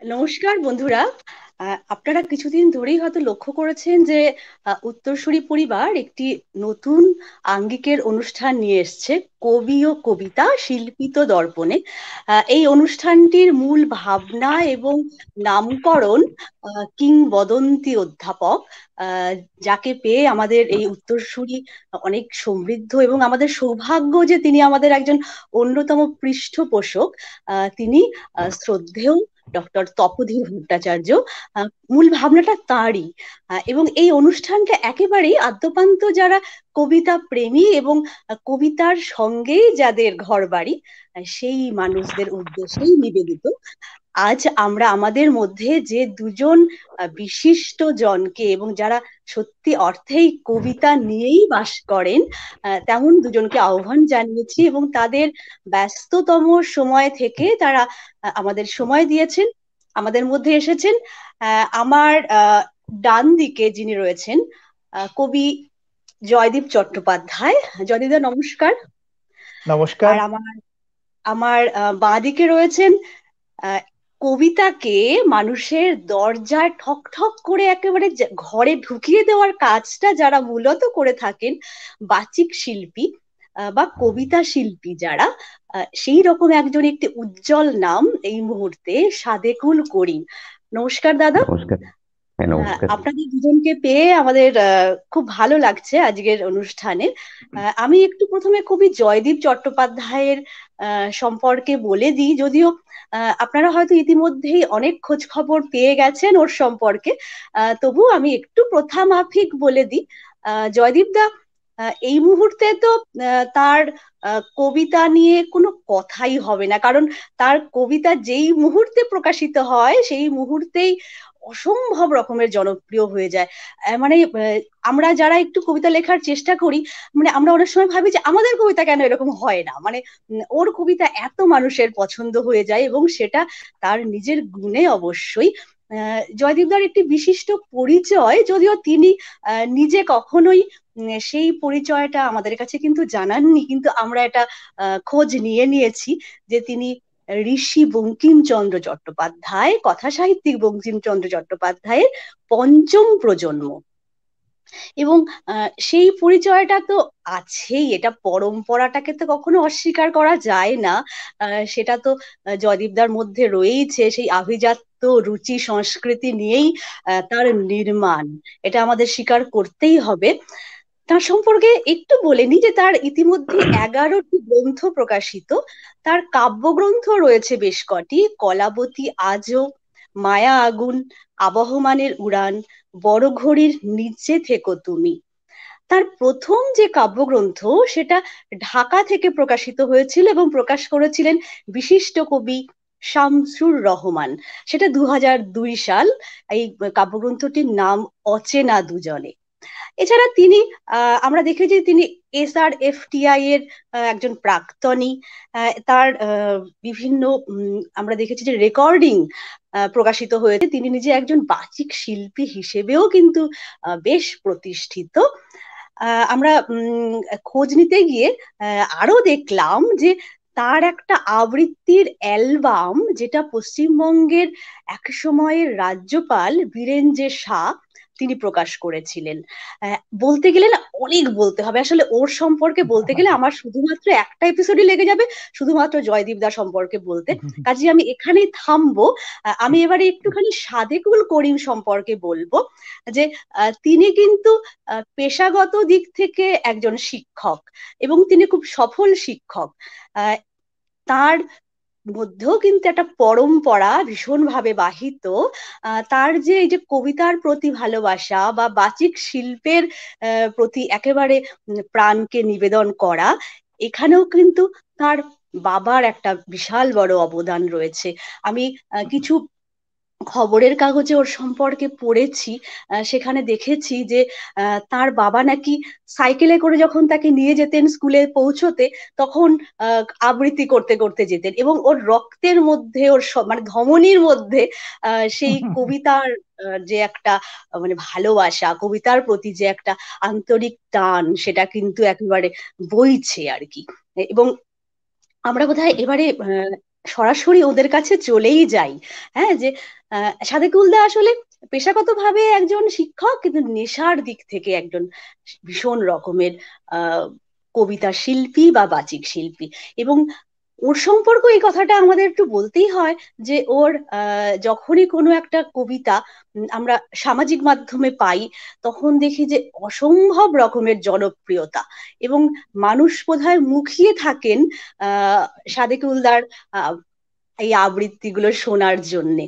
নমস্কার বন্ধুরা। আপনারা কিছুদিন ধরেই হয়তো লক্ষ্য করেছেন যে উত্তরসূরি পরিবার একটি নতুন আঙ্গিকের অনুষ্ঠান নিয়ে এসেছে, কবি ও কবিতা শিল্পিত দর্পণে। এই অনুষ্ঠানটির মূল ভাবনা এবং নামকরণ কিংবদন্তি অধ্যাপক, আহ, যাকে পেয়ে আমাদের এই উত্তরসূরি অনেক সমৃদ্ধ, এবং আমাদের সৌভাগ্য যে তিনি আমাদের একজন অন্যতম পৃষ্ঠপোষক। তিনি শ্রদ্ধেয় ডক্টর তপোধীর ভট্টাচার্য। মূল ভাবনাটা তাঁরই। এবং এই অনুষ্ঠানটা একেবারেই আদ্যোপান্ত যারা কবিতা প্রেমী এবং কবিতার সঙ্গেই যাদের ঘরবাড়ি, সেই মানুষদের উদ্দেশ্যেই নিবেদিত। আজ আমরা আমাদের মধ্যে যে দুজন বিশিষ্ট জনকে, এবং যারা সত্যি অর্থেই কবিতা নিয়েই বাস করেন, তেমন দুজনকে আহ্বান জানিয়েছি, এবং তাদের ব্যস্ততম সময় থেকে তারা আমাদের সময় দিয়েছেন, আমাদের মধ্যে এসেছেন। আমার ডান দিকে যিনি রয়েছেন, কবি জয়দীপ চট্টোপাধ্যায়। জয়দীপ দা, নমস্কার। নমস্কার। আর আমার আমার বাঁ দিকে রয়েছেন আহ, কবিতাকে মানুষের দরজায় ঠক ঠক করে একেবারে ঘরে ঢুকিয়ে দেওয়ার কাজটা যারা মূলত করে থাকেন, বাচিক শিল্পী বা কবিতা শিল্পী যারা, সেই রকম একজন, একটি উজ্জ্বল নাম এই মুহূর্তে সাদেকুল করিম। নমস্কার দাদা। নমস্কার। হ্যাঁ, নমস্কার। আপনাদের দুজনকে পেয়ে আমাদের খুব ভালো লাগছে আজকের অনুষ্ঠানে। আমি একটু প্রথমে কবি জয়দীপ চট্টোপাধ্যায়ের সম্পর্কে বলে দিই, যদিও আপনারা হয়তো ইতিমধ্যেই অনেক খোঁজ খবর পেয়ে গেছেন ওর সম্পর্কে। তবু আমি একটু প্রথা মাফিক বলে দিই। জয়দীপ দা এই মুহূর্তে তো তার কবিতা নিয়ে কোনো কথাই হবে না, কারণ তার কবিতা যেই মুহূর্তে প্রকাশিত হয় সেই মুহূর্তেই অসম্ভব রকমের জনপ্রিয় হয়ে যায়। মানে আমরা যারা একটু কবিতা লেখার চেষ্টা করি, মানে আমরা অনেক সময় ভাবি যে আমাদের কবিতা কেন এরকম হয় না, মানে ওর কবিতা এত মানুষের পছন্দ হয়ে যায়, এবং সেটা তার নিজের গুণে অবশ্যই। জয়দীপদার একটি বিশিষ্ট পরিচয়, যদিও তিনি নিজে কখনোই সেই পরিচয়টা আমাদের কাছে কিন্তু জানাননি, কিন্তু আমরা এটা খোঁজ নিয়ে নিয়েছি যে তিনি ঋষি বঙ্কিমচন্দ্র চট্টোপাধ্যায়, কথা সাহিত্যিক বঙ্কিমচন্দ্র চট্টোপাধ্যায়ের পঞ্চম প্রজন্ম। এবং সেই পরিচয়টা তো আছেই, এটা পরম্পরাটাকে তো কখনো অস্বীকার করা যায় না। সেটা তো জয়দীপদার মধ্যে রয়েইছে, সেই আভিজাত্য রুচি সংস্কৃতি নিয়েই তার নির্মাণ, এটা আমাদের স্বীকার করতেই হবে। তার সম্পর্কে একটু বলে নি যে তার ইতিমধ্যে 11টি গ্রন্থ প্রকাশিত। তার কাব্যগ্রন্থ রয়েছে বেশ কটি: কলাবতী আজও, মায়া আগুন, আবহমানের উড়ান, বড় ঘড়ির নিচে থেকো তুমি। তার প্রথম যে কাব্যগ্রন্থ, সেটা ঢাকা থেকে প্রকাশিত হয়েছিল এবং প্রকাশ করেছিলেন বিশিষ্ট কবি শামসুর রহমান। সেটা 2002 সাল। এই কাব্যগ্রন্থটির নাম অচেনা দুজনে। এছাড়া তিনি, আমরা দেখেছি তিনি SRFTI এর একজন প্রাক্তনী। তার বিভিন্ন আমরা দেখেছি যে রেকর্ডিং প্রকাশিত হয়েছে। তিনি নিজে একজন বাচিক শিল্পী হিসেবেও কিন্তু বেশ প্রতিষ্ঠিত। আমরা খোঁজ নিতে গিয়ে আরো দেখলাম যে তার একটা আবৃত্তির অ্যালবাম, যেটা পশ্চিমবঙ্গের এক সময়ের রাজ্যপাল বীরেন যে শাহ তিনি প্রকাশ করেছিলেন। বলতে গেলে না অনেক বলতে হবে, আসলে ওর সম্পর্কে বলতে গেলে আমার শুধুমাত্র একটা এপিসোডই লেগে যাবে, শুধুমাত্র জয়দীপ দা সম্পর্কে বলতে। কাজে আমি এখানেই থামবো। আমি এবারে একটুখানি সাদেকুল করিম সম্পর্কে বলবো, যে তিনি কিন্তু পেশাগত দিক থেকে একজন শিক্ষক, এবং তিনি খুব সফল শিক্ষক। আহ, তার মধ্যেও কিন্তু একটা পরম্পরা ভীষণভাবে বাহিত। তার যে এই যে কবিতার প্রতি ভালোবাসা বা বাচিক শিল্পের প্রতি একেবারে প্রাণকে নিবেদন করা, এখানেও কিন্তু তার বাবার একটা বিশাল বড় অবদান রয়েছে। আমি কিছু খবরের কাগজে ওর সম্পর্কে পড়েছি। সেখানে দেখেছি যে তার বাবা নাকি সাইকেলে করে যখন তাকে নিয়ে যেতেন স্কুলে পৌঁছোতে, তখন আবৃত্তি করতে করতে যেতেন, এবং ওর রক্তের মধ্যে, ওর মানে ধমনির মধ্যে সেই কবিতার যে একটা মানে ভালোবাসা, কবিতার প্রতি যে একটা আন্তরিক টান, সেটা কিন্তু একেবারে বইছে আর কি। এবং আমরা বোধহয় এবারে সরাসরি ওদের কাছে চলেই যাই। হ্যাঁ, যে সাদেকুলদা আসলে পেশাগতভাবে একজন শিক্ষক, কিন্তু নেশার দিক থেকে একজন ভীষণ রকমের কবিতা শিল্পী বা বাচিক শিল্পী। এবং ওর সম্পর্ক এই কথাটা আমাদের একটু বলতেই হয়, যে ওর যখনই কোনো একটা কবিতা আমরা সামাজিক মাধ্যমে পাই, তখন দেখি যে অসম্ভব রকমের জনপ্রিয়তা, এবং মানুষ বোধহয় মুখিয়ে থাকেন আহ সাদেকুলদার আহ এই আবৃত্তিগুলো শোনার জন্যে।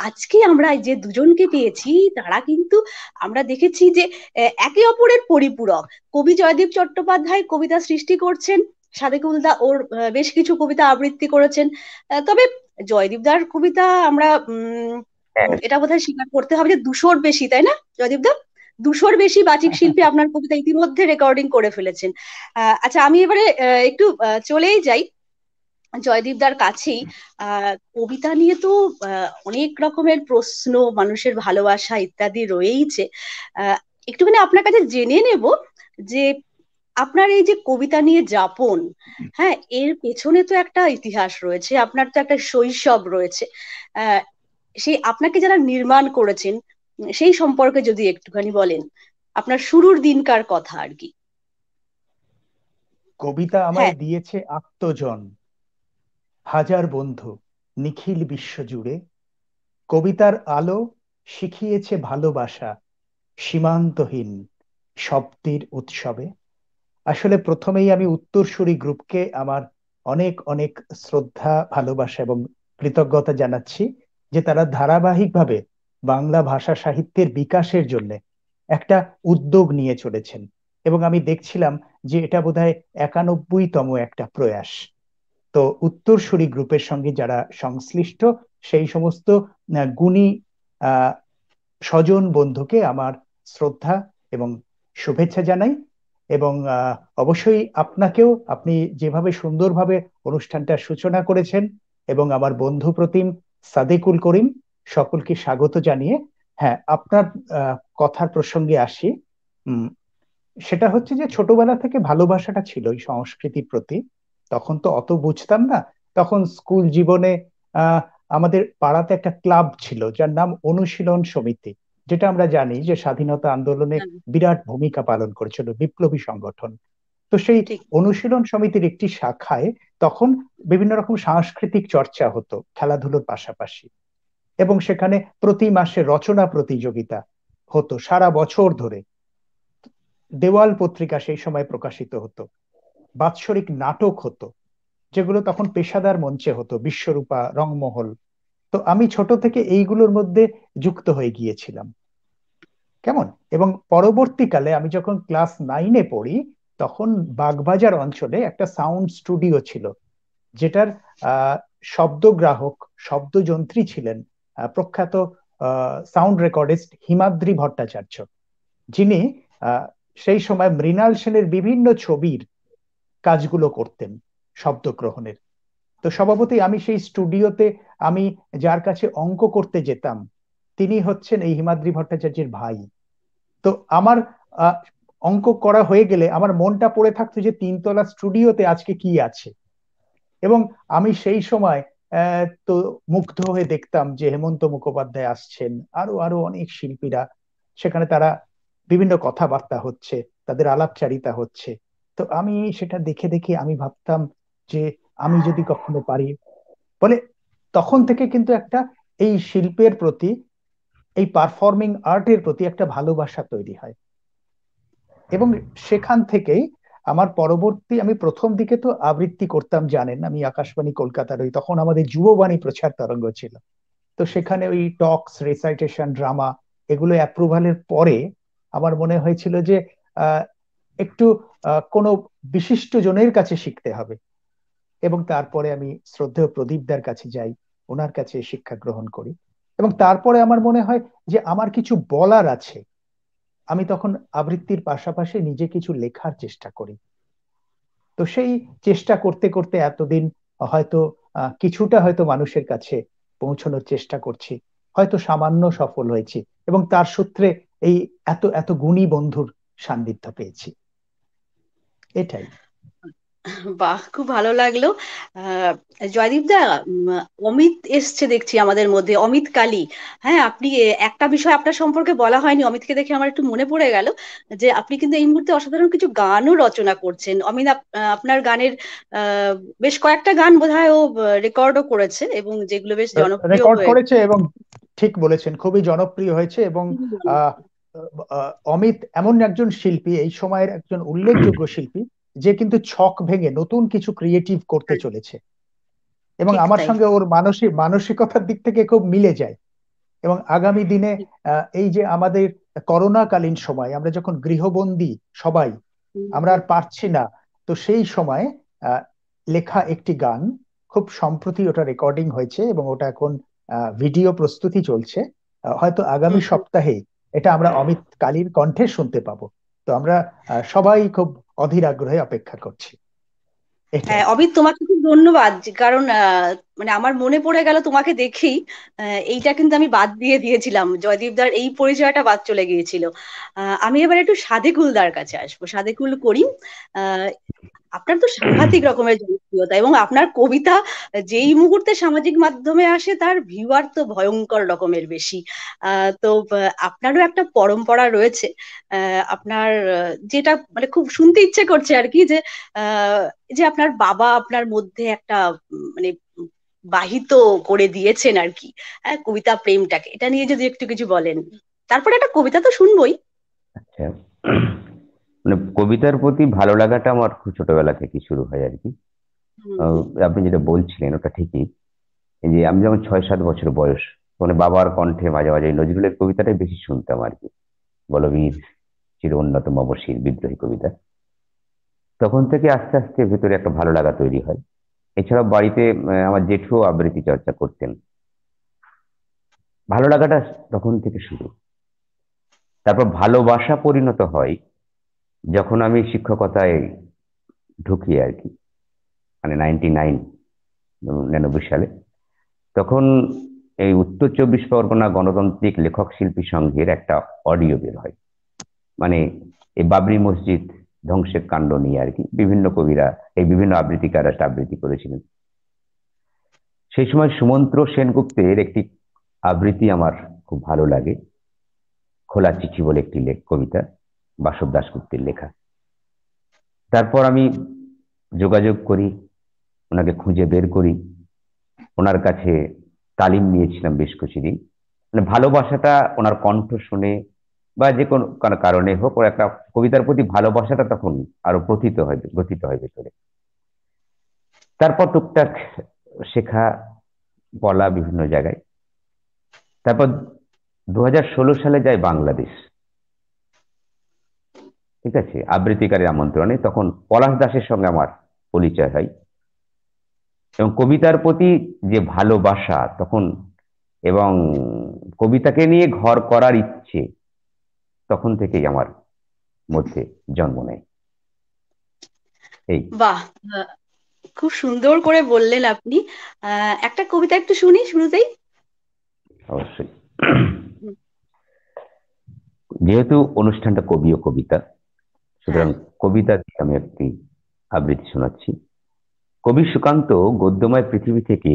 আজকে আমরা যে দুজনকে পেয়েছি, তারা কিন্তু আমরা দেখেছি যে একে অপরের পরিপূরক। কবি জয়দীপ চট্টোপাধ্যায় কবিতা সৃষ্টি করছেন, সাদেকুলদা ওর বেশ কিছু কবিতা আবৃত্তি করেছেন। তবে জয়দীপদার কবিতা আমরা হ্যাঁ। এটা বোধহয় স্বীকার করতে হবে যে 200-র বেশি, তাই না জয়দীপদা? 200-র বেশি বাচিক শিল্পী আপনার কবিতা ইতিমধ্যে রেকর্ডিং করে ফেলেছেন। আচ্ছা, আমি এবারে একটু চলেই যাই জয়দীপদার কাছেই। কবিতা নিয়ে তো অনেক রকমের প্রশ্ন, মানুষের ভালোবাসা ইত্যাদি রয়েইছে। একটুখানি আপনার কাছে জেনে নেব যে আপনার এই যে কবিতা নিয়ে যাপন, হ্যাঁ, এর পেছনে তো একটা ইতিহাস রয়েছে, আপনার তো একটা শৈশব রয়েছে। আহ সেই আপনাকে যারা নির্মাণ করেছেন, সেই সম্পর্কে যদি একটুখানি বলেন, আপনার শুরুর দিনকার কথা আর কি। কবিতা হ্যাঁ। আমায় দিয়েছে আত্মজন, হাজার বন্ধু নিখিল বিশ্ব জুড়ে। কবিতার আলো শিখিয়েছে ভালোবাসা, সীমান্তহীন শব্দের উৎসবে। আসলে প্রথমেই আমি উত্তরসূরি গ্রুপকে আমার অনেক অনেক শ্রদ্ধা, ভালোবাসা এবং কৃতজ্ঞতা জানাচ্ছি, যে তারা ধারাবাহিকভাবে বাংলা ভাষা সাহিত্যের বিকাশের জন্য একটা উদ্যোগ নিয়ে চলেছেন। এবং আমি দেখছিলাম যে এটা বোধহয় 91তম একটা প্রয়াস। তো উত্তরসূরি গ্রুপের সঙ্গে যারা সংশ্লিষ্ট, সেই সমস্ত গুণী আহ স্বজন বন্ধুকে আমার শ্রদ্ধা এবং শুভেচ্ছা জানাই। এবং অবশ্যই আপনাকেও, আপনি যেভাবে সুন্দরভাবে অনুষ্ঠানটা সূচনা করেছেন, এবং আমার বন্ধু প্রতিম সাদেকুল করিম, সকলকে স্বাগত জানিয়ে, হ্যাঁ, আপনার কথার প্রসঙ্গে আসি। উম, সেটা হচ্ছে যে ছোটবেলা থেকে ভালোবাসাটা ছিল এই সংস্কৃতির প্রতি। তখন তো অত বুঝতাম না। তখন স্কুল জীবনে আহ আমাদের পাড়াতে একটা ক্লাব ছিল যার নাম অনুশীলন সমিতি, যেটা আমরা জানি যে স্বাধীনতা আন্দোলনে হ্যাঁ, বিরাট ভূমিকা পালন করেছিল, বিপ্লবী সংগঠন। তো সেই ঠিক। অনুশীলন সমিতির একটি শাখায় তখন বিভিন্ন রকম সাংস্কৃতিক চর্চা হতো খেলাধুলোর পাশাপাশি। এবং সেখানে প্রতি মাসে রচনা প্রতিযোগিতা হতো সারা বছর ধরে। দেওয়াল পত্রিকা সেই সময় প্রকাশিত হতো। বাৎসরিক নাটক হতো, যেগুলো তখন পেশাদার মঞ্চে হতো, বিশ্বরূপা, রংমহল। তো আমি ছোট থেকে এইগুলোর মধ্যে যুক্ত হয়ে গিয়েছিলাম। কেমন। এবং পরবর্তীকালে আমি যখন ক্লাস 9-এ পড়ি, তখন বাগবাজার অঞ্চলে একটা সাউন্ড স্টুডিও ছিল, যেটার আহ শব্দগ্রাহক, শব্দযন্ত্রী ছিলেন প্রখ্যাত সাউন্ড রেকর্ডিস্ট হিমাদ্রি ভট্টাচার্য, যিনি আহ, সেই সময় মৃণাল সেনের বিভিন্ন ছবির কাজগুলো করতেন, শব্দগ্রহণের। তো স্বভাবতই আমি সেই স্টুডিওতে, আমি যার কাছে অঙ্ক করতে যেতাম, তিনি হচ্ছেন এই হিমাদ্রি ভট্টাচার্যের ভাই। তো আমার আহ, অঙ্ক করা হয়ে গেলে আমার মনটা পড়ে থাকতো যে তিনতলা স্টুডিওতে আজকে কি আছে। এবং আমি সেই সময় তো মুগ্ধ হয়ে দেখতাম যে হেমন্ত মুখোপাধ্যায় আসছেন, আরো আরো অনেক শিল্পীরা সেখানে, তারা বিভিন্ন কথাবার্তা হচ্ছে, তাদের আলাপচারিতা হচ্ছে। তো আমি সেটা দেখে দেখে আমি ভাবতাম যে আমি যদি কখনো পারি বলে। তখন থেকে কিন্তু একটা এই শিল্পের প্রতি, এই পারফর্মিং আর্টের প্রতি একটা ভালোবাসা তৈরি হয়। এবং সেখান থেকেই আমার পরবর্তী, আমি প্রথম দিকে তো আবৃত্তি করতাম, জানেন আমি আকাশবাণী কলকাতার ওই, তখন আমাদের যুববাণী প্রচার তরঙ্গ ছিল। তো সেখানে ওই টক্স, রেসাইটেশন, ড্রামা, এগুলো অ্যাপ্রুভালের পরে আমার মনে হয়েছিল যে আহ, একটু কোনো বিশিষ্ট জনের কাছে শিখতে হবে। এবং তারপরে আমি শ্রদ্ধেয় প্রদীপদার কাছে যাই, ওনার কাছে শিক্ষা গ্রহণ করি। এবং তারপরে আমার মনে হয় যে আমার কিছু বলার আছে। আমি তখন আবৃত্তির পাশাপাশি নিজে কিছু লেখার চেষ্টা করি। তো সেই চেষ্টা করতে করতে এতদিন হয়তো কিছুটা হয়তো মানুষের কাছে পৌঁছানোর চেষ্টা করছি, হয়তো সামান্য সফল হয়েছি, এবং তার সূত্রে এই এত এত গুণী বন্ধুর সান্নিধ্য পেয়েছি। এটাই। বাহ, খুব ভালো লাগলো। আহ জয়দীপ দা, অমিত এসছে দেখছি আমাদের মধ্যে, অমিত কালী। হ্যাঁ, আপনি একটা বিষয় আপনার সম্পর্কে বলা হয়নি, অমিতকে দেখে আমার একটু মনে পড়ে গেল যে আপনি কিন্তু এই মুহূর্তে অসাধারণ কিছু গানও রচনা করছেন। অমিত, আপনার গানের আহ বেশ কয়েকটা গান বোধহয় ও রেকর্ডও করেছে, এবং যেগুলো বেশ জনপ্রিয় রেকর্ড হয়ে করেছে এবং ঠিক বলেছেন, খুবই জনপ্রিয় হয়েছে। এবং আহ, গেছে। অমিত এমন একজন শিল্পী, এই সময়ের একজন উল্লেখযোগ্য শিল্পী, যে কিন্তু ছক ভেঙে নতুন কিছু ক্রিয়েটিভ করতে হ্যাঁ, চলেছে। এবং ঠিক আমার তাই। সঙ্গে ওর মানসিকতার দিক থেকে খুব মিলে যায়। এবং আগামী দিনে এই যে আমাদের করোনাকালীন সময় আমরা যখন গৃহবন্দী সবাই, হুম, আমরা হুম। আর পারছি না, তো সেই সময় আহ, লেখা একটি গান, খুব সম্প্রতি ওটা রেকর্ডিং হয়েছে এবং ওটা এখন ভিডিও প্রস্তুতি চলছে। হয়তো আগামী হুম, হুম। সপ্তাহে এটা আমরা অমিত কালীর কণ্ঠে শুনতে পাবো। তো আমরা সবাই খুব অধীর আগ্রহে অপেক্ষা করছি। হ্যাঁ এটাই। অমিত, তোমাকে খুব ধন্যবাদ, কারণ মানে আমার মনে পড়ে গেল তোমাকে দেখেই। এইটা কিন্তু আমি বাদ দিয়ে দিয়েছিলাম, জয়দীপদার এই পরিচয়টা বাদ চলে গিয়েছিল। আমি এবার একটু সাদেকুলদার কাছে আসবো, সাদেকুল করিম। আহ আপনার তো সাংঘাতিক রকমের জনপ্রিয়তা, এবং আপনার কবিতা যেই মুহূর্তে সামাজিক মাধ্যমে আসে তার ভিউয়ার তো ভয়ঙ্কর রকমের বেশি। তো আপনারও একটা পরম্পরা রয়েছে। আপনার যেটা মানে খুব শুনতে ইচ্ছে করছে আর কি, যে আহ, যে আপনার বাবা আপনার মধ্যে একটা মানে বাহিত করে দিয়েছেন আর কি, কবিতা প্রেমটাকে। এটা নিয়ে যদি একটু কিছু বলেন, তারপরে একটা কবিতা তো শুনবোই। আচ্ছা, মানে কবিতার প্রতি ভালো লাগাটা আমার খুব ছোটবেলা থেকে শুরু হয় আর কি। হুম, হুম। আপনি যেটা বলছিলেন ওটা ঠিকই। এই যে আমি যখন 6-7 বছর বয়স, তখন বাবার কণ্ঠে মাঝে মাঝে এই নজরুলের কবিতাটাই বেশি শুনতাম আর কি। বলবীর চির অন্যতম অবশ্যই বিদ্রোহী কবিতা। তখন থেকে আস্তে আস্তে ভেতরে একটা ভালো লাগা তৈরি হয়। এছাড়াও বাড়িতে আমার জেঠুও আবৃত্তি চর্চা করতেন। ভালো লাগাটা তখন থেকে শুরু। তারপর ভালোবাসা পরিণত হয় যখন আমি শিক্ষকতায় ঢুকি আর কি, মানে 99 সালে। তখন এই উত্তর 24 পরগনা গণতান্ত্রিক লেখক শিল্পী সংঘের একটা অডিও বের হয়। মানে এই বাবরি মসজিদ ধ্বংসের কাণ্ড নিয়ে আর কি, বিভিন্ন কবিরা, এই বিভিন্ন আবৃত্তিকার একটা আবৃত্তি করেছিলেন। সেই সময় সুমন্ত্র সেনগুপ্তের একটি আবৃত্তি আমার খুব ভালো লাগে। খোলা চিঠি বলে একটি কবিতা, বাসব দাশগুপ্তের লেখা। তারপর আমি যোগাযোগ করি, ওনাকে খুঁজে বের করি, ওনার কাছে তালিম নিয়েছিলাম বেশ কিছুদিন। মানে ভালোবাসাটা ওনার কণ্ঠ শুনে বা যে কোনো কোনো কারণে হোক, ওর একটা কবিতার প্রতি ভালোবাসাটা তখন আরো গ্রথিত হয় ভেতরে। তারপর টুকটাক শেখা, বলা বিভিন্ন জায়গায়। তারপর 2016 সালে যাই বাংলাদেশ, ঠিক আছে, আবৃত্তিকারের আমন্ত্রণে। তখন পলাশ দাসের সঙ্গে আমার পরিচয় হয়, এবং কবিতার প্রতি যে ভালোবাসা তখন, এবং কবিতাকে নিয়ে ঘর করার ইচ্ছে তখন থেকেই আমার মধ্যে জন্ম নেয়। এই বাহ, খুব সুন্দর করে বললেন আপনি। একটা কবিতা একটু শুনি শুরুতেই। অবশ্যই। হুম, যেহেতু অনুষ্ঠানটা কবি ও কবিতা, হ্যাঁ। সুতরাং কবিতা দিয়ে আমি একটি আবৃত্তি শোনাচ্ছি। কবি সুকান্ত গদ্যময় পৃথিবী থেকে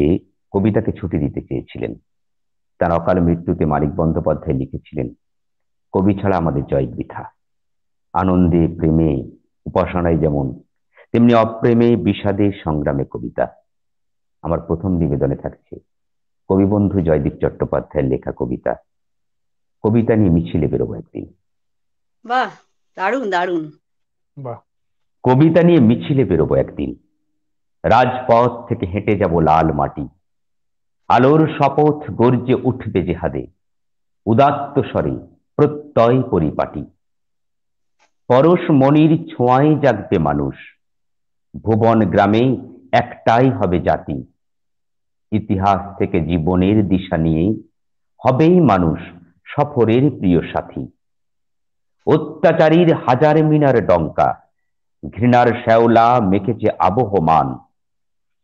কবিতাকে ছুটি দিতে চেয়েছিলেন। তার অকাল মৃত্যুতে মানিক বন্দ্যোপাধ্যায় লিখেছিলেন, কবি ছাড়া আমাদের জয় বৃথা। আনন্দে, প্রেমে, উপাসনায় যেমন, তেমনি অপ্রেমে, বিষাদে, সংগ্রামে কবিতা। আমার প্রথম নিবেদনে থাকছে কবি বন্ধু জয়দীপ চট্টোপাধ্যায়ের লেখা কবিতা, কবিতা নিয়ে মিছিলে বেরোবো একদিন। বাহ, দারুণ দারুণ। বাহ। কবিতা নিয়ে মিছিলে বেরোবো একদিন, রাজপথ থেকে হেঁটে যাব লাল মাটি, আলোর শপথ গর্জে উঠবে জেহাদে, উদাত্ত স্বরে প্রত্যয় পরিপাটি। পরশ মনির ছোঁয়ায় জাগবে মানুষ, ভুবন গ্রামে একটাই হবে জাতি। ইতিহাস থেকে জীবনের দিশা নিয়ে হবেই মানুষ সফরের প্রিয় সাথী। অত্যাচারীর হাজার মিনার ডঙ্কা, ঘৃণার শ্যাওলা মেখেছে আবহমান।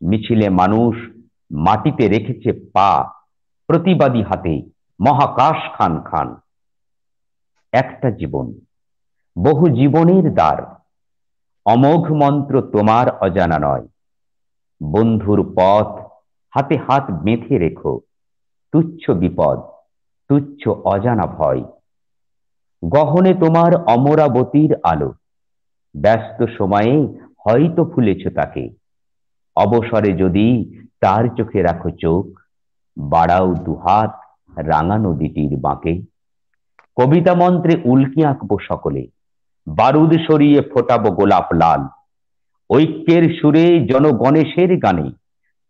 মিছিলে মানুষ মাটিতে রেখেছে পা, প্রতিবাদী হাতে মহাকাশ খান খান। একটা জীবন, বহু জীবনের দ্বার, অমোঘ মন্ত্র তোমার অজানা নয়, বন্ধুর পথ হাতে হাত বেঁধে রেখো, তুচ্ছ বিপদ তুচ্ছ অজানা ভয়, গহনে তোমার অমরাবতীর আলো, ব্যস্ত সময়ে হয়তো ভুলেছ তাকে, অবসরে যদি তার চোখে রাখো চোখ, বাড়াও দুহাত রাঙা নদীটির বাঁকে। কবিতা মন্ত্রে উল্কি আঁকবো সকলে, বারুদ সরিয়ে ফোটাবো গোলাপ লাল, ঐক্যের সুরে জনগণেশের গানে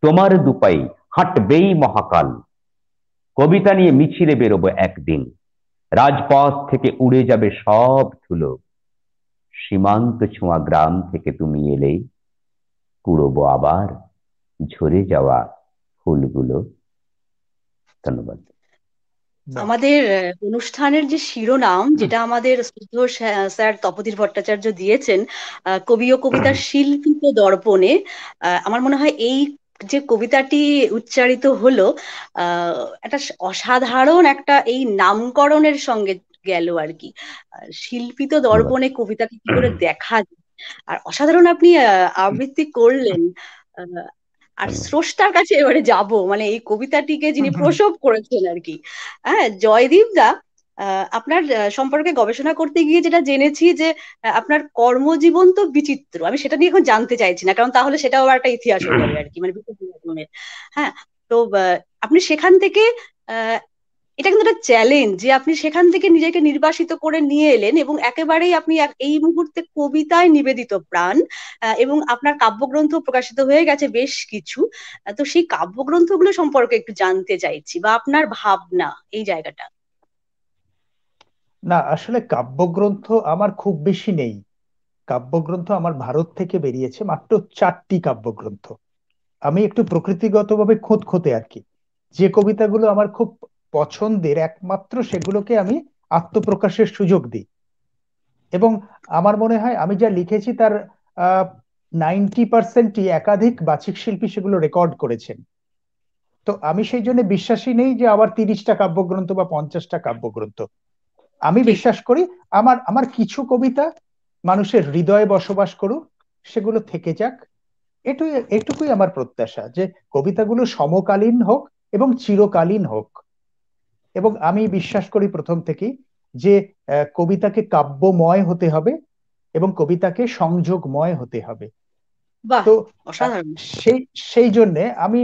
তোমার দুপায়ে হাঁটবেই মহাকাল। কবিতা নিয়ে মিছিলে বেরোবো একদিন, রাজপথ থেকে উড়ে যাবে সব ধুলো, সীমান্ত ছোঁয়া গ্রাম থেকে তুমি এলে, কুড়োবো আবার ঝরে যাওয়া ফুলগুলো। ধন্যবাদ। আমাদের অনুষ্ঠানের যে শিরোনাম, যেটা আমাদের শ্রদ্ধেয় স্যার তপোধীর ভট্টাচার্য দিয়েছেন, কবি ও কবিতার শিল্পিত দর্পণে, আমার মনে হয় এই যে কবিতাটি উচ্চারিত হলো, একটা অসাধারণ একটা এই নামকরণের সঙ্গে গেল আর কি। শিল্পিত দর্পণে কবিতাকে কি করে দেখা যায়, আর অসাধারণ আপনি আবৃত্তি করলেন। আর স্রষ্টার কাছে এবারে যাব, মানে এই কবিতাটিকে যিনি প্রসব করেছেন আর কি। হ্যাঁ, জয়দীপ দা, আপনার সম্পর্কে গবেষণা করতে গিয়ে যেটা জেনেছি যে আপনার কর্মজীবন তো বিচিত্র। আমি সেটা নিয়ে এখন জানতে চাইছি না, কারণ তাহলে সেটাও আবার একটা ইতিহাস হয়ে যাবে আর কি, মানে বিচিত্র রকমের। হ্যাঁ, তো আপনি সেখান থেকে এটা কিন্তু একটা চ্যালেঞ্জ যে আপনি সেখান থেকে নিজেকে নির্বাসিত করে নিয়ে এলেন, এবং একেবারেই আপনি এই মুহূর্তে কবিতায় নিবেদিত প্রাণ। এবং আপনার কাব্যগ্রন্থ প্রকাশিত হয়ে গেছে বেশ কিছু। তো সেই কাব্যগ্রন্থগুলো সম্পর্কে একটু জানতে চাইছি, বা আপনার ভাবনা এই জায়গাটা। না, আসলে কাব্যগ্রন্থ আমার খুব বেশি নেই। কাব্যগ্রন্থ আমার ভারত থেকে বেরিয়েছে মাত্র 4টি কাব্যগ্রন্থ। আমি একটু প্রকৃতিগতভাবে খুঁতখুঁতে আর কি। যে কবিতাগুলো আমার খুব পছন্দের, একমাত্র সেগুলোকে আমি আত্মপ্রকাশের সুযোগ দিই। এবং আমার মনে হয় আমি যা লিখেছি তার 90%ই একাধিক বাচিক শিল্পী সেগুলো রেকর্ড করেছেন। তো আমি সেই জন্য বিশ্বাসী নেই যে আবার 30টা কাব্যগ্রন্থ বা 50টা কাব্যগ্রন্থ। আমি ঠিক। বিশ্বাস করি আমার আমার কিছু কবিতা মানুষের হৃদয়ে বসবাস করুক, সেগুলো থেকে যাক। এটুকুই আমার প্রত্যাশা, যে কবিতাগুলো সমকালীন হোক এবং চিরকালীন হোক। এবং আমি বিশ্বাস করি প্রথম থেকেই যে কবিতাকে কাব্যময় হতে হবে এবং কবিতাকে সংযোগময় হতে হবে। বাহ, তো অসাধারণ। সেই সেই জন্যে আমি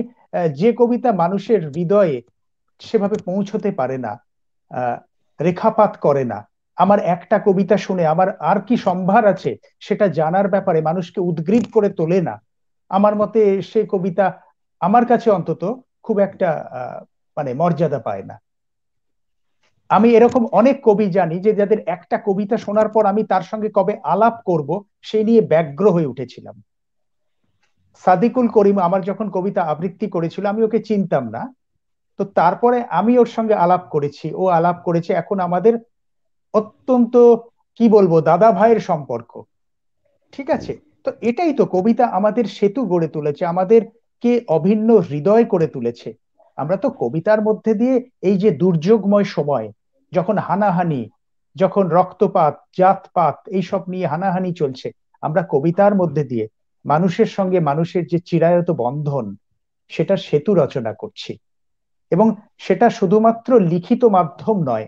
যে কবিতা মানুষের হৃদয়ে সেভাবে পৌঁছতে পারে না, রেখাপাত করে না, আমার একটা কবিতা শুনে আমার আর কি সম্ভার আছে সেটা জানার ব্যাপারে মানুষকে উদ্গ্রীব করে তোলে না, আমার মতে সে কবিতা আমার কাছে অন্তত খুব একটা মানে মর্যাদা পায় না। আমি এরকম অনেক কবি জানি যে যাদের একটা কবিতা শোনার পর আমি তার সঙ্গে কবে আলাপ করব সেই নিয়ে ব্যগ্র হয়ে উঠেছিলাম। সাদিকুল করিম আমার যখন কবিতা আবৃত্তি করেছিল আমি ওকে চিনতাম না, তো তারপরে আমি ওর সঙ্গে আলাপ করেছি, ও আলাপ করেছে, এখন আমাদের অত্যন্ত কি বলবো দাদা ভাইয়ের সম্পর্ক। ঠিক আছে, তো এটাই তো কবিতা আমাদের সেতু গড়ে তুলেছে, আমাদেরকে অভিন্ন হৃদয় করে তুলেছে। আমরা তো কবিতার মধ্যে দিয়ে এই যে দুর্যোগময় সময়, যখন হানাহানি, যখন রক্তপাত জাতপাত এইসব নিয়ে হানাহানি চলছে, আমরা কবিতার মধ্যে দিয়ে মানুষের সঙ্গে মানুষের যে চিরায়ত বন্ধন, সেটা সেতু রচনা করছি। এবং সেটা শুধুমাত্র লিখিত মাধ্যম নয়,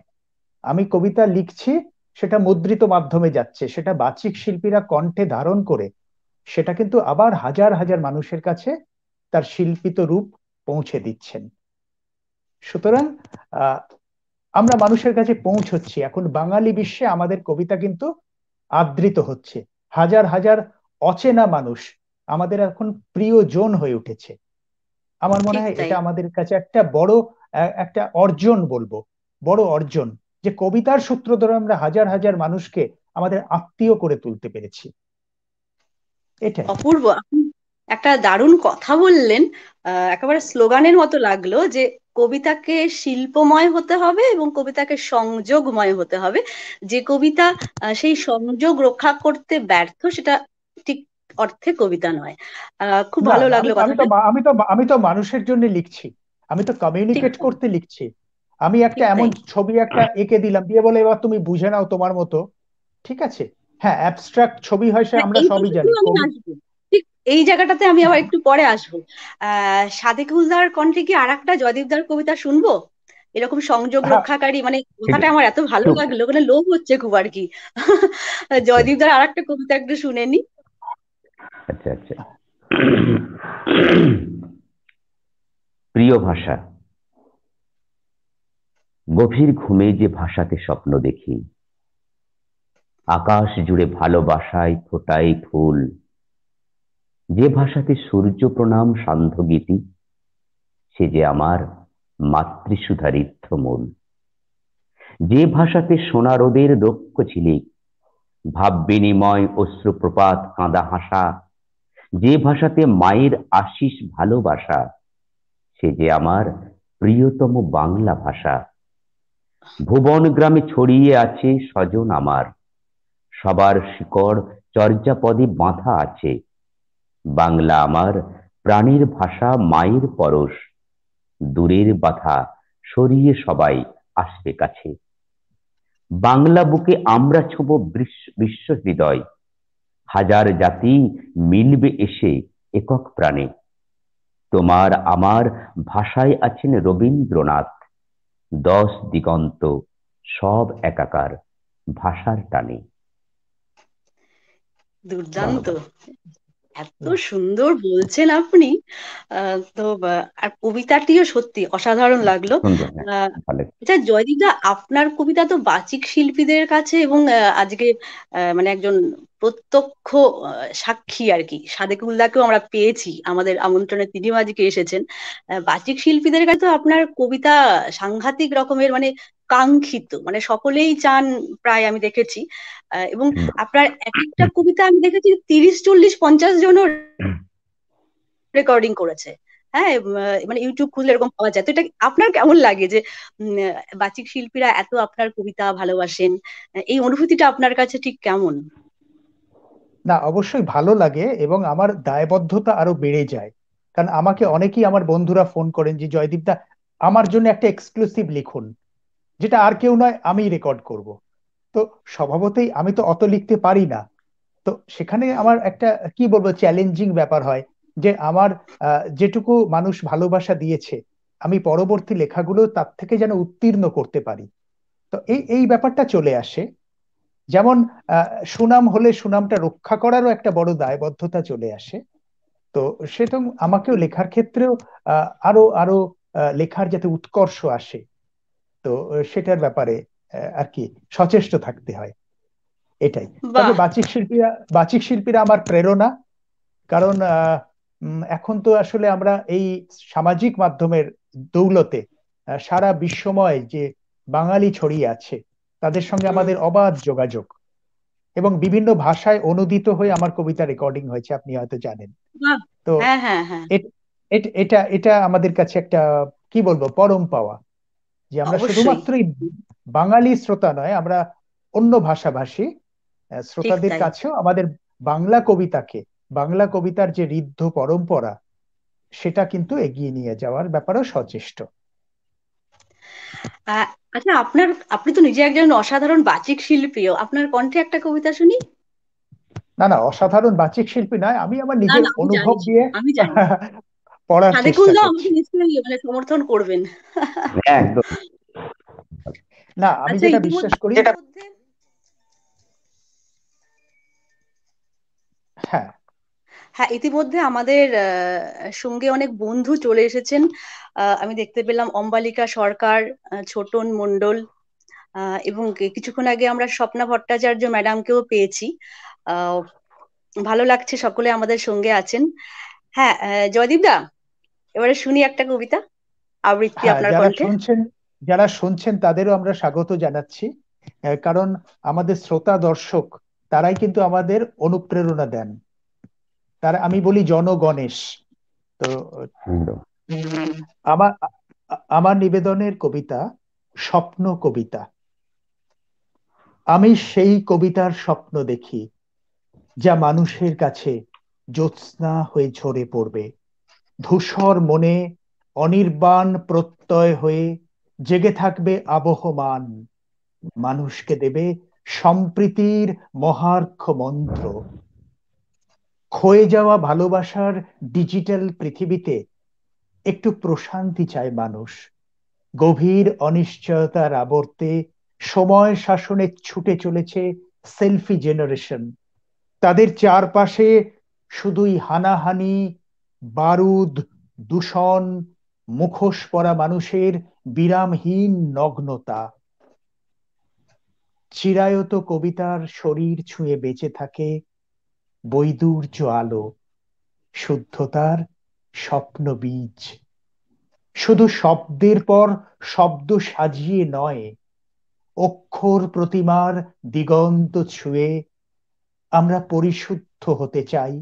আমি কবিতা লিখছি, সেটা মুদ্রিত মাধ্যমে যাচ্ছে, সেটা বাচিক শিল্পীরা কণ্ঠে ধারণ করে সেটা কিন্তু আবার হাজার হাজার মানুষের কাছে তার শিল্পিত রূপ পৌঁছে দিচ্ছেন। সুতরাং আহ আমরা মানুষের কাছে পৌঁছচ্ছি। এখন বাঙালি বিশ্বে আমাদের কবিতা কিন্তু আদৃত হচ্ছে, হাজার হাজার অচেনা মানুষ আমাদের এখন প্রিয়জন হয়ে উঠেছে। আমার মনে ঠিক হয় তাই। এটা আমাদের কাছে একটা বড় একটা অর্জন বলবো, বড় অর্জন, যে কবিতার সূত্র ধরে আমরা হাজার হাজার মানুষকে আমাদের আত্মীয় করে তুলতে পেরেছি। এটাই। অপূর্ব, আপনি একটা দারুণ কথা বললেন। একেবারে স্লোগানের মতো লাগলো যে কবিতাকে শিল্পময় হতে হবে এবং কবিতাকে সংযোগময় হতে হবে। যে কবিতা সেই সংযোগ রক্ষা করতে ব্যর্থ, সেটা ঠিক অর্থে কবিতা নয়। খুব না ভালো না, আমি লাগলো আমি তো কথাটা। আমি তো আমি তো মানুষের জন্য লিখছি, আমি তো ঠিক কমিউনিকেট তাই। করতে লিখছি। আমি একটা ঠিক এমন তাই। ছবি একটা এঁকে দিলাম, দিয়ে বলে এবার তুমি বুঝে নাও তোমার মতো। ঠিক আছে, হ্যাঁ, অ্যাবস্ট্রাক্ট ছবি হয়, সে আমরা এই সবই জানি। কথাগুলো আমি আসবো, ঠিক এই জায়গাটাতে আমি আবার একটু পরে আসবো। সাদেকুলদার কণ্ঠে কি আর একটা জয়দীপদার কবিতা শুনবো, এরকম সংযোগ হ্যাঁ, রক্ষাকারী, মানে ঠিক কথাটা আমার এত ভালো একটু লাগলো, মানে লোভ হচ্ছে খুব আর কি। জয়দীপদার আর একটা কবিতা একটু শুনে নি। আচ্ছা আচ্ছা। প্রিয় ভাষা, গভীর ঘুমে যে ভাষাতে স্বপ্ন দেখি, আকাশ জুড়ে ভালোবাসায় ফোটাই ফুল, যে ভাষাতে সূর্য প্রণাম সান্ধ্য গীতি, সে যে আমার মাতৃসুধার ইত্থমূল, যে ভাষাতে সোনা রোদের দক্ষ ঝিলিক, ভাব বিনিময় অশ্রুপ্রপাত কাঁদা হাসা, যে ভাষাতে মায়ের আশিস ভালোবাসা, সে যে আমার প্রিয়তম বাংলা ভাষা। ভুবন গ্রামে ছড়িয়ে আছে স্বজন আমার, সবার শিকড় চর্যাপদে বাঁধা আছে। বাংলা আমার প্রাণীর ভাষা, মায়ের পরশ, দূরের বাধা সরিয়ে সবাই আসবে কাছে। বাংলা বুকে আমরা ছোব বিশ্ব হৃদয়, হাজার জাতি মিলবে এসে একক প্রাণে। তোমার আমার ভাষায় আছেন রবীন্দ্রনাথ, 10 দিগন্ত সব একাকার ভাষার টানে। দুর্দান্ত, ধন্যবাদ। এত সুন্দর বলছেন আপনি। তো আর কবিতাটিও সত্যি অসাধারণ লাগলো। সুন্দর, হ্যাঁ, আহ, ভালো। আচ্ছা জয়দীপদা, আপনার কবিতা তো বাচিক শিল্পীদের কাছে এবং আজকে মানে একজন প্রত্যক্ষ সাক্ষী আর কি, সাদেকুল্লাহকেও আমরা পেয়েছি আমাদের আমন্ত্রণে, তিনিও আজকে এসেছেন। বাচিক শিল্পীদের কাছে তো আপনার কবিতা সাংঘাতিক রকমের মানে কাঙ্ক্ষিত, মানে সকলেই চান প্রায়, আমি দেখেছি। এবং আপনার এক একটা কবিতা আমি দেখেছি 30, 40, 50 জনও রেকর্ডিং করেছে। হ্যাঁ, মানে ইউটিউব খুললে এরকম পাওয়া যায়। তো এটা আপনার কেমন লাগে যে বাচিক শিল্পীরা এত আপনার কবিতা ভালোবাসেন, এই অনুভূতিটা আপনার কাছে ঠিক কেমন? না, অবশ্যই ভালো লাগে, এবং আমার দায়বদ্ধতা আরো বেড়ে যায়। কারণ আমাকে অনেকেই, আমার বন্ধুরা ফোন করেন যে জয়দীপ দা, আমার জন্য একটা এক্সক্লুসিভ লিখুন, যেটা আর কেউ নয়, আমি রেকর্ড করব। তো স্বভাবতই আমি তো অত লিখতে পারি না। তো সেখানে আমার একটা, কি বলবো, চ্যালেঞ্জিং ব্যাপার হয় যে আমার যেটুকু মানুষ ভালোবাসা দিয়েছে, আমি পরবর্তী লেখাগুলো তার থেকে যেন উত্তীর্ণ করতে পারি। তো এই এই ব্যাপারটা চলে আসে। যেমন সুনাম হলে সুনামটা রক্ষা করারও একটা বড় দায়বদ্ধতা চলে আসে। তো সেটা আমাকেও লেখার ক্ষেত্রেও আরো আরো লেখার যাতে উৎকর্ষ আসে, তো সেটার ব্যাপারে আর কি সচেষ্ট থাকতে হয়, এটাই। তবে বাহ। বাচিক শিল্পীরা আমার প্রেরণা। কারণ এখন তো আসলে আমরা এই সামাজিক মাধ্যমের দৌলতে সারা বিশ্বময় যে বাঙালি ছড়িয়ে আছে, তাদের সঙ্গে হুম। আমাদের অবাধ যোগাযোগ, এবং বিভিন্ন ভাষায় অনুদিত হয়ে আমার কবিতা রেকর্ডিং হয়েছে, আপনি হয়তো জানেন। বাহ। তো হ্যাঁ, হ্যাঁ, হ্যাঁ। এটা এটা আমাদের কাছে একটা, কি বলবো, পরম পাওয়া, যে আমরা অবশ্যই। শুধুমাত্রই বাঙালি শ্রোতা নয়, আমরা অন্য ভাষাভাষী ঠিক শ্রোতাদের তাই। কাছেও আমাদের বাংলা কবিতাকে, বাংলা কবিতার যে ঋদ্ধ পরম্পরা, সেটা কিন্তু এগিয়ে নিয়ে যাওয়ার ব্যাপারেও সচেষ্ট। আহ, আচ্ছা, আপনি তো নিজে একজন অসাধারণ বাচিক শিল্পীও, আপনার কণ্ঠে একটা কবিতা শুনি। না না, অসাধারণ বাচিক শিল্পী নয়, আমি আমার না নিজের না, আমি অনুভব জানি, দিয়ে আমি জানি। পড়ার চেষ্টা সাদেকুল্লাহ করছি। আমাকে নিশ্চয়ই মানে সমর্থন করবেন। হ্যাঁ, একদম। না, আমি আচ্ছা, যেটা বিশ্বাস ইতিমধ্যে করি, ইতিমধ্যে হ্যাঁ, হ্যাঁ, ইতিমধ্যে আমাদের সঙ্গে অনেক বন্ধু চলে এসেছেন। আমি দেখতে পেলাম অম্বালিকা সরকার, ছোটন মণ্ডল, এবং কিছুক্ষণ আগে আমরা স্বপ্না ভট্টাচার্য ম্যাডামকেও পেয়েছি। আহ, ভালো লাগছে, সকলে আমাদের সঙ্গে আছেন। হ্যাঁ, জয়দীপ দা, এবারে শুনি একটা কবিতা আবৃত্তি হ্যাঁ, আপনার কণ্ঠে। যারা শুনছেন তাদেরও আমরা স্বাগত জানাচ্ছি। কারণ আমাদের শ্রোতা দর্শক, তারাই কিন্তু আমাদের অনুপ্রেরণা দেন। তারা, আমি বলি, জনগণেশ। তো একদম। আমার আমার নিবেদনের কবিতা স্বপ্ন কবিতা। আমি সেই কবিতার স্বপ্ন দেখি, যা মানুষের কাছে জ্যোৎস্না হয়ে ঝরে পড়বে, ধূসর মনে অনির্বাণ প্রত্যয় হয়ে জেগে থাকবে আবহমান, মানুষকে দেবে সম্প্রীতির মহার্ঘ মন্ত্র। ক্ষয়ে যাওয়া ভালোবাসার ডিজিটাল পৃথিবীতে একটু প্রশান্তি চায় মানুষ। গভীর অনিশ্চয়তার আবর্তে সময় শাসনে ছুটে চলেছে সেলফি জেনারেশন। তাদের চারপাশে শুধুই হানাহানি, বারুদ, দূষণ, মুখোশ পরা মানুষের বিরামহীন নগ্নতা। চিরায়ত কবিতার শরীর ছুঁয়ে বেঁচে থাকে বৈদুর্য আলো, শুদ্ধতার স্বপ্ন বীজ। শুধু শব্দের পর শব্দ সাজিয়ে নয়, অক্ষর প্রতিমার দিগন্ত ছুঁয়ে আমরা পরিশুদ্ধ হতে চাই,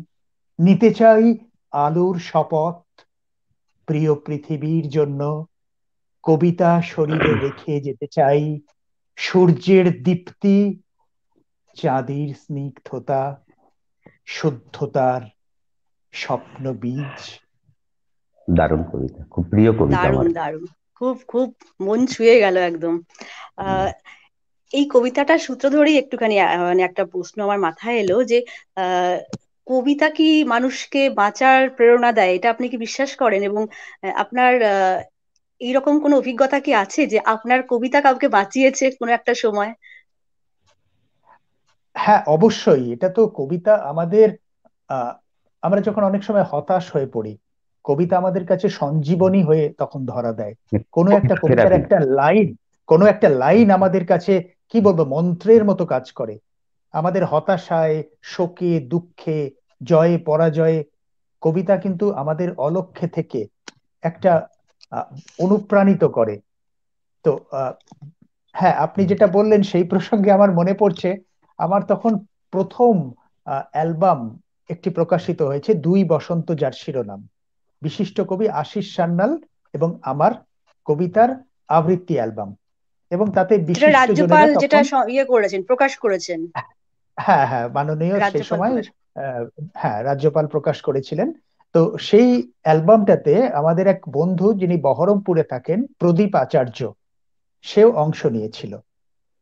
নিতে চাই আলোর শপথ। প্রিয় পৃথিবীর জন্য কবিতা শরীরে রেখে যেতে চাই সূর্যের দীপ্তি, চাঁদের স্নিগ্ধতা, শুদ্ধতার স্বপ্ন বীজ। দারুণ কবিতা, খুব প্রিয় কবিতা দারুণ আমার। দারুণ, খুব খুব মন ছুঁয়ে গেল একদম। এই কবিতাটার সূত্র ধরেই একটুখানি মানে একটা প্রশ্ন আমার মাথায় এলো যে আহ কবিতা কি মানুষকে বাঁচার প্রেরণা দেয়, এটা আপনি কি বিশ্বাস করেন? এবং আপনার এইরকম কোনো অভিজ্ঞতা কি আছে যে আপনার কবিতা কাউকে বাঁচিয়েছে কোনো একটা সময়? হ্যাঁ, অবশ্যই। এটা তো কবিতা আমাদের, আহ আমরা যখন অনেক সময় হতাশ হয়ে পড়ি, কবিতা আমাদের কাছে সঞ্জীবনী হয়ে তখন ধরা দেয়। কোনো একটা কবিতার থেরাপি। একটা লাইন, কোনো একটা লাইন আমাদের কাছে কি বলবো, মন্ত্রের মতো কাজ করে। আমাদের হতাশায়, শোকে, দুঃখে, জয়ে পরাজয়ে কবিতা কিন্তু আমাদের অলক্ষ্যে থেকে একটা আহ, অনুপ্রাণিত করে। তো আহ, হ্যাঁ, আপনি যেটা বললেন সেই প্রসঙ্গে আমার মনে পড়ছে, আমার তখন প্রথম অ্যালবাম একটি প্রকাশিত হয়েছে, দুই বসন্ত, যার শিরোনাম। বিশিষ্ট কবি আশিস সান্যাল এবং আমার কবিতার আবৃত্তি অ্যালবাম। এবং তাতে যেটা বিশিষ্ট রাজ্যপাল জনেরা যেটা তখন, ইয়ে করেছেন, প্রকাশ করেছেন। হ্যাঁ হ্যাঁ, মাননীয় সে রাজ্যপাল সময় প্রকাশ। হ্যাঁ, রাজ্যপাল প্রকাশ করেছিলেন। তো সেই অ্যালবামটাতে আমাদের এক বন্ধু, যিনি বহরমপুরে থাকেন, প্রদীপ আচার্য, সেও অংশ নিয়েছিল।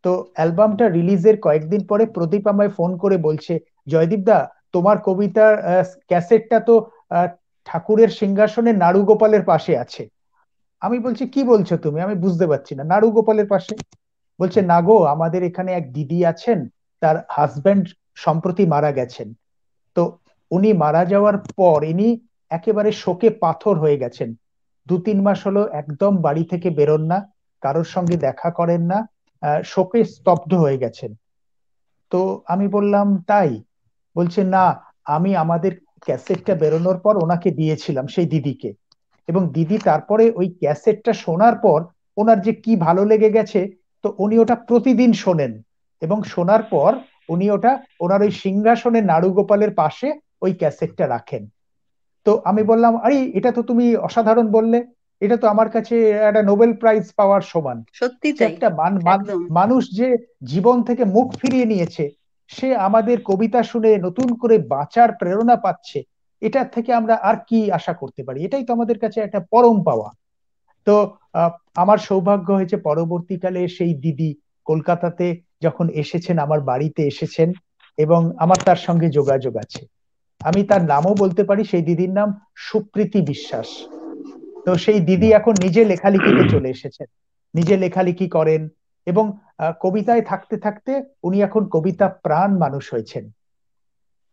তো অ্যালবামটা রিলিজের কয়েকদিন পরে প্রদীপ আমায় ফোন করে বলছে, জয়দীপ দা, তোমার কবিতার ক্যাসেটটা তো আহ, ঠাকুরের সিংহাসনে নাড়ুগোপালের পাশে আছে। আমি বলছি, কি বলছো তুমি? আমি বুঝতে পারছি না, নাড়ুগোপালের পাশে? বলছে, না গো, আমাদের এখানে এক দিদি আছেন, তার হাজবেন্ড সম্প্রতি মারা গেছেন। তো উনি মারা যাওয়ার পর ইনি একেবারে শোকে পাথর হয়ে গেছেন। 2-3 মাস হলো একদম বাড়ি থেকে বেরোন না, কারোর সঙ্গে দেখা করেন না, শোকে স্তব্ধ হয়ে গেছেন। তো আমি বললাম, তাই? বলছে, না, আমি আমাদের ক্যাসেটটা বেরোনোর পর ওনাকে দিয়েছিলাম, সেই দিদিকে। এবং দিদি তারপরে ওই ক্যাসেটটা শোনার পর ওনার যে কি ভালো লেগে গেছে, তো উনি ওটা প্রতিদিন শোনেন। এবং শোনার পর উনি ওটা ওনার ওই সিংহাসনে নাড়ুগোপালের পাশে ওই ক্যাসেটটা রাখেন। তো আমি বললাম, আরে এটা তো তুমি অসাধারণ বললে, এটা তো আমার কাছে একটা নোবেল প্রাইজ পাওয়ার সমান। সত্যি যে তাই। একটা একদম। মানুষ যে জীবন থেকে মুখ ফিরিয়ে নিয়েছে, সে আমাদের কবিতা শুনে নতুন করে বাঁচার প্রেরণা পাচ্ছে, এটার থেকে আমরা আর কি আশা করতে পারি? এটাই তো আমাদের কাছে একটা পরম পাওয়া। তো আহ, আমার সৌভাগ্য হয়েছে, পরবর্তীকালে সেই দিদি কলকাতাতে যখন এসেছেন, আমার বাড়িতে এসেছেন, এবং আমার তার সঙ্গে যোগাযোগ আছে। আমি তার নামও বলতে পারি, সেই দিদির নাম সুপ্রীতি বিশ্বাস। তো সেই দিদি এখন নিজে লেখালেখিতে চলে এসেছেন, নিজে লেখালেখি করেন। এবং কবিতায় থাকতে থাকতে উনি এখন কবিতা প্রাণ মানুষ হয়েছেন।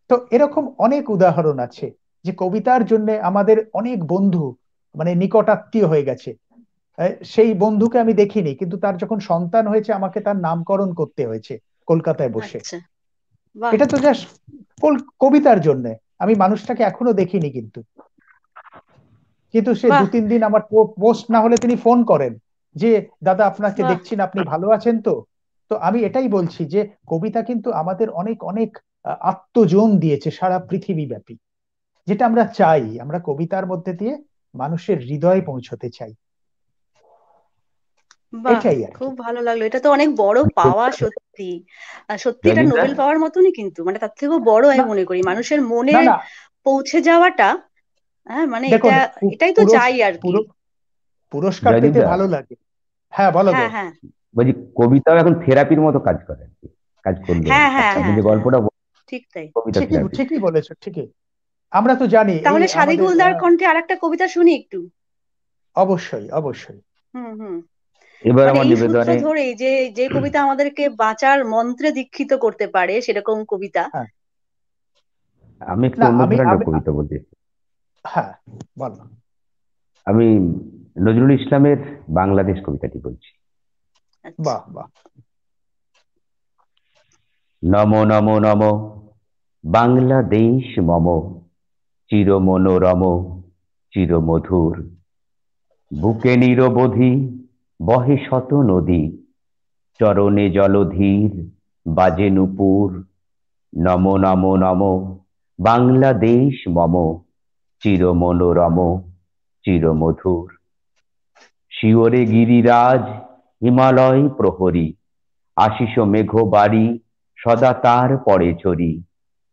তো এরকম অনেক উদাহরণ আছে, যে কবিতার জন্য আমাদের অনেক বন্ধু মানে নিকটাত্মীয় হয়ে গেছে। সেই বন্ধুকে আমি দেখিনি, কিন্তু তার যখন সন্তান হয়েছে আমাকে তার নামকরণ করতে হয়েছে কলকাতায় বসে। আচ্ছা। বাহ। এটা তো জাস্ট কবিতার জন্য। আমি মানুষটাকে এখনো দেখিনি, কিন্তু কিন্তু সে দু বাহ। তিন দিন আমার পোস্ট না হলে তিনি ফোন করেন যে, দাদা আপনাকে বাহ। দেখছি না, আপনি ভালো আছেন তো? তো আমি এটাই বলছি যে কবিতা কিন্তু আমাদের অনেক অনেক আত্মজোন দিয়েছে সারা পৃথিবী ব্যাপী। যেটা আমরা চাই, আমরা কবিতার মধ্যে দিয়ে মানুষের হৃদয়ে পৌঁছতে চাই। বাহ, এটাই আর কি। খুব ভালো লাগলো। এটা তো অনেক বড় পাওয়া, সত্যি। আর সত্যি এটা জয়দীপ দা, নোবেল পাওয়ার মতনই, কিন্তু মানে তার থেকেও বড় আমি না মনে করি মানুষের মনে না না, পৌঁছে যাওয়াটা। হ্যাঁ, মানে এটা, দেখুন, এটাই তো পুরস চাই আর কি। পুরো পুরস্কার জয়দীপ পেতে দা, ভালো লাগে। হ্যাঁ, বলো গো। হ্যাঁ হ্যাঁ। বলছি কবিতাও এখন থেরাপির মতো কাজ করে আর কি। কাজ করলো আর হ্যাঁ কি। হ্যাঁ আপনি হ্যাঁ যে হ্যাঁ, গল্পটা ঠিক তাই। কবিতা ঠিকই থেরাপি। ঠিকই বলেছো, ঠিকই। আমরা তো জানি এই তাহলে আমাদের সাদিকুলদার কণ্ঠে আরেকটা কবিতা শুনি একটু। অবশ্যই অবশ্যই। হুম হুম। এবার মানে আমার এই সূত্র নিবেদনে ধরেই যে যে কবিতা আমাদেরকে বাঁচার মন্ত্রে দীক্ষিত করতে পারে সেরকম কবিতা। হ্যাঁ, আমি একটু না অন্য আমি ধরনের আমি কবিতা বলতে। হ্যাঁ, বলো। আমি নজরুল ইসলামের বাংলাদেশ কবিতাটি বলছি। আচ্ছা। বাহ বাহ। নমো নমো নমো বাংলাদেশ মম, চির মনোরম চির মধুর, বুকে নিরবধি বহে শত নদী, চরণে জলধীর বাজে নূপুর। নমো নমো নমো বাংলাদেশ মম, চির মনোরম চির মধুর। শিওরে গিরিরাজ হিমালয় প্রহরী, আশিস মেঘ বাড়ি সদা তার পরে চরি।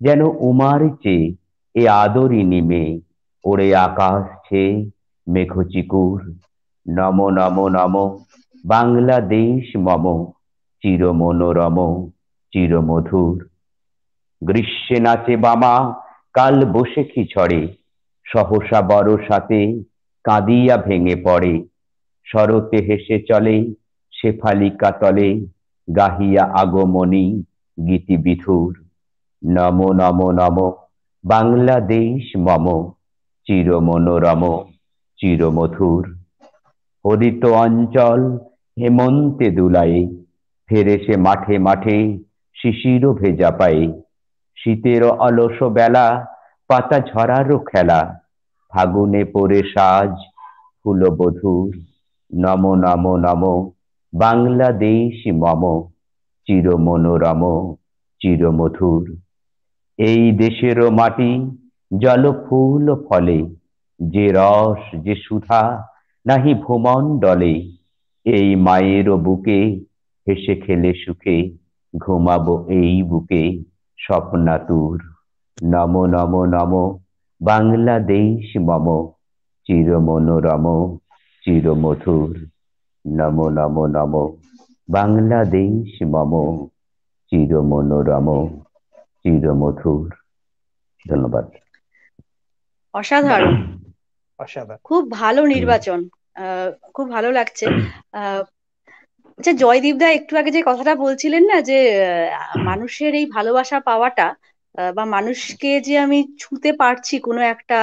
যেন উমার চেয়ে এ আদরিনী মেয়ে, ওরে আকাশ ছেয়ে মেঘ চিকুর। নম নম নম বাংলাদেশ মম, চির মনোরম চির মধুর। গ্রীষ্মে নাচে বামা কাল বসেখি ঝড়ে, সহসা বরসাতে কাঁদিয়া ভেঙে পড়ে। শরতে হেসে চলে শেফালিকা তলে, গাহিয়া আগমনী গীতি বিধুর। নম নম নম বাংলাদেশ মম, চির মনোরম চির মধুর। হরিত অঞ্চল হেমন্তে দুলায়ে, ফেরে সে মাঠে মাঠে শিশির ভেজা পায়ে। শীতের অলস বেলা পাতা ঝরারও খেলা, ফাগুনে পরে সাজ ফুলবধূর। নম নম নম বাংলাদেশ মম, চির মনোরম চির মধুর। এই দেশেরও মাটি জল ফুল ফলে, যে রস যে সুধা নাহি ভূমণ্ডলে। এই মায়েরও বুকে হেসে খেলে সুখে, ঘুমাবো এই বুকে স্বপ্নাতুর। নম নম নম বাংলাদেশ মম, চির মনোরম চির মধুর। নম নম নম বাংলাদেশ মম, চির মনোরম চির মধুর। ধন্যবাদ। বাহ, অসাধারণ। অসাধারণ। খুব ভালো হুম। নির্বাচন। খুব ভালো লাগছে। আহ আচ্ছা জয়দীপ দা, একটু আগে যে কথাটা বলছিলেন না যে মানুষের এই ভালোবাসা পাওয়াটা, বা মানুষকে যে আমি ছুঁতে পারছি কোনো একটা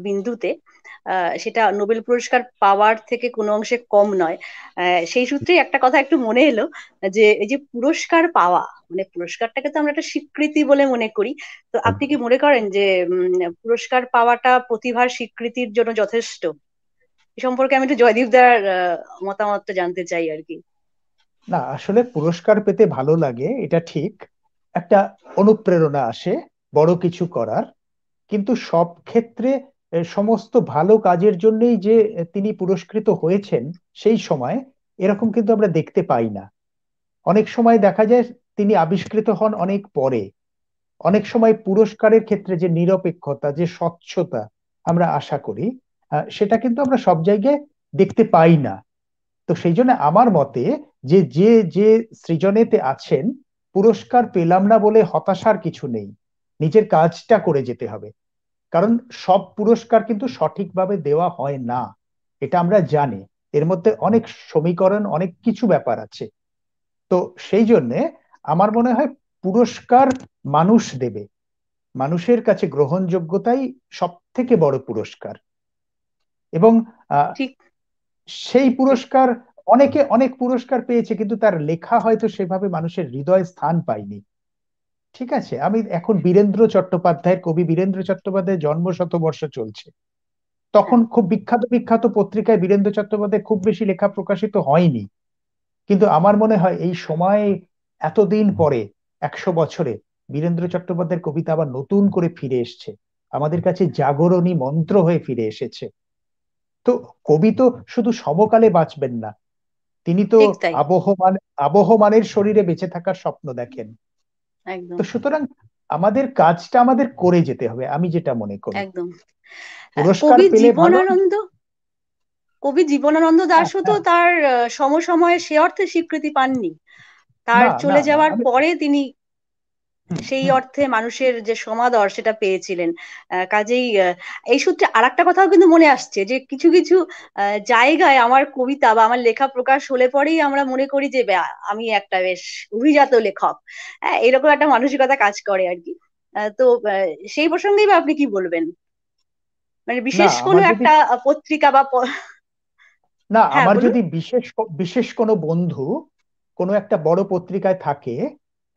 বিন্দুতে, সেটা নোবেল পুরস্কার পাওয়ার থেকে কোনো অংশে কম নয়। সেই সূত্রেই একটা কথা একটু মনে এলো, যে এই যে পুরস্কার পাওয়া, মানে পুরস্কারটাকে তো আমরা একটা স্বীকৃতি বলে মনে করি। তো আপনি কি মনে করেন যে পুরস্কার পাওয়াটা প্রতিভার স্বীকৃতির জন্য যথেষ্ট? এ সম্পর্কে আমি একটু জয়দীপ দার মতামতটা জানতে চাই আর কি। না আসলে পুরস্কার পেতে ভালো লাগে, এটা ঠিক। একটা অনুপ্রেরণা আসে বড় কিছু করার। কিন্তু সব ক্ষেত্রে সমস্ত ভালো কাজের জন্যই যে তিনি পুরস্কৃত হয়েছেন সেই সময়, এরকম কিন্তু আমরা দেখতে পাই না। অনেক সময় দেখা যায় তিনি আবিষ্কৃত হন অনেক পরে। অনেক সময় পুরস্কারের ক্ষেত্রে যে নিরপেক্ষতা, যে স্বচ্ছতা আমরা আশা করি, সেটা কিন্তু আমরা সব জায়গায় দেখতে পাই না। তো সেই জন্য আমার মতে যে যে যে সৃজনেতে আছেন, পুরস্কার পেলাম না বলে হতাশার কিছু নেই। নিজের কাজটা করে যেতে হবে। কারণ সব পুরস্কার কিন্তু সঠিকভাবে দেওয়া হয় না, এটা আমরা জানি। এর মধ্যে অনেক সমীকরণ, অনেক কিছু ব্যাপার আছে। তো সেই জন্যে আমার মনে হয় পুরস্কার মানুষ দেবে। মানুষের কাছে গ্রহণযোগ্যতাই সব থেকে বড় পুরস্কার। এবং আহ, ঠিক। সেই হুম। পুরস্কার, অনেকে অনেক পুরস্কার পেয়েছে কিন্তু তার লেখা হয়তো সেভাবে মানুষের হৃদয়ে স্থান পায়নি। ঠিক আছে, আমি এখন বীরেন্দ্র চট্টোপাধ্যায়ের, কবি বীরেন্দ্র চট্টোপাধ্যায়ের জন্ম শতবর্ষ চলছে। তখন হ্যাঁ। খুব বিখ্যাত বিখ্যাত পত্রিকায় বীরেন্দ্র চট্টোপাধ্যায় খুব বেশি লেখা প্রকাশিত হয়নি। কিন্তু আমার মনে হয় এই সময়ে, এতদিন পরে, 100 বছরে, বীরেন্দ্র চট্টোপাধ্যায়ের কবিতা আবার নতুন করে ফিরে এসছে, আমাদের কাছে জাগরণী মন্ত্র হয়ে ফিরে এসেছে। তো কবি তো শুধু সমকালে বাঁচবেন না, তিনি তো ঠিক তাই। আবহমান আবহমানের শরীরে বেঁচে থাকার স্বপ্ন দেখেন। তো একদম। সুতরাং আমাদের কাজটা আমাদের করে যেতে হবে, আমি যেটা মনে করি। একদম। পুরস্কার কবি পেলে ভালো। জীবনানন্দ, কবি জীবনানন্দ হ্যাঁ দাশও তো হ্যাঁ তার সমসময়ে সে অর্থে স্বীকৃতি পাননি। তার না না চলে না যাওয়ার আমি পরে তিনি হুম, সেই হুম, অর্থে মানুষের যে সমাদর সেটা পেয়েছিলেন। কাজেই এই সূত্রে আরেকটা কথাও কিন্তু মনে আসছে যে কিছু কিছু জায়গায় আমার কবিতা বা আমার লেখা প্রকাশ হলে পরেই আমরা মনে করি যে আমি একটা বেশ অভিজাত লেখক। হ্যাঁ, এরকম একটা মানসিকতা কাজ করে আরকি। তো সেই প্রসঙ্গেই বা আপনি কি বলবেন? মানে না বিশেষ কোনো আমার যদি একটা পত্রিকা বা না হ্যাঁ, আমার বলুন। যদি বিশেষ কোনো বন্ধু কোনো একটা বড় পত্রিকায় থাকে,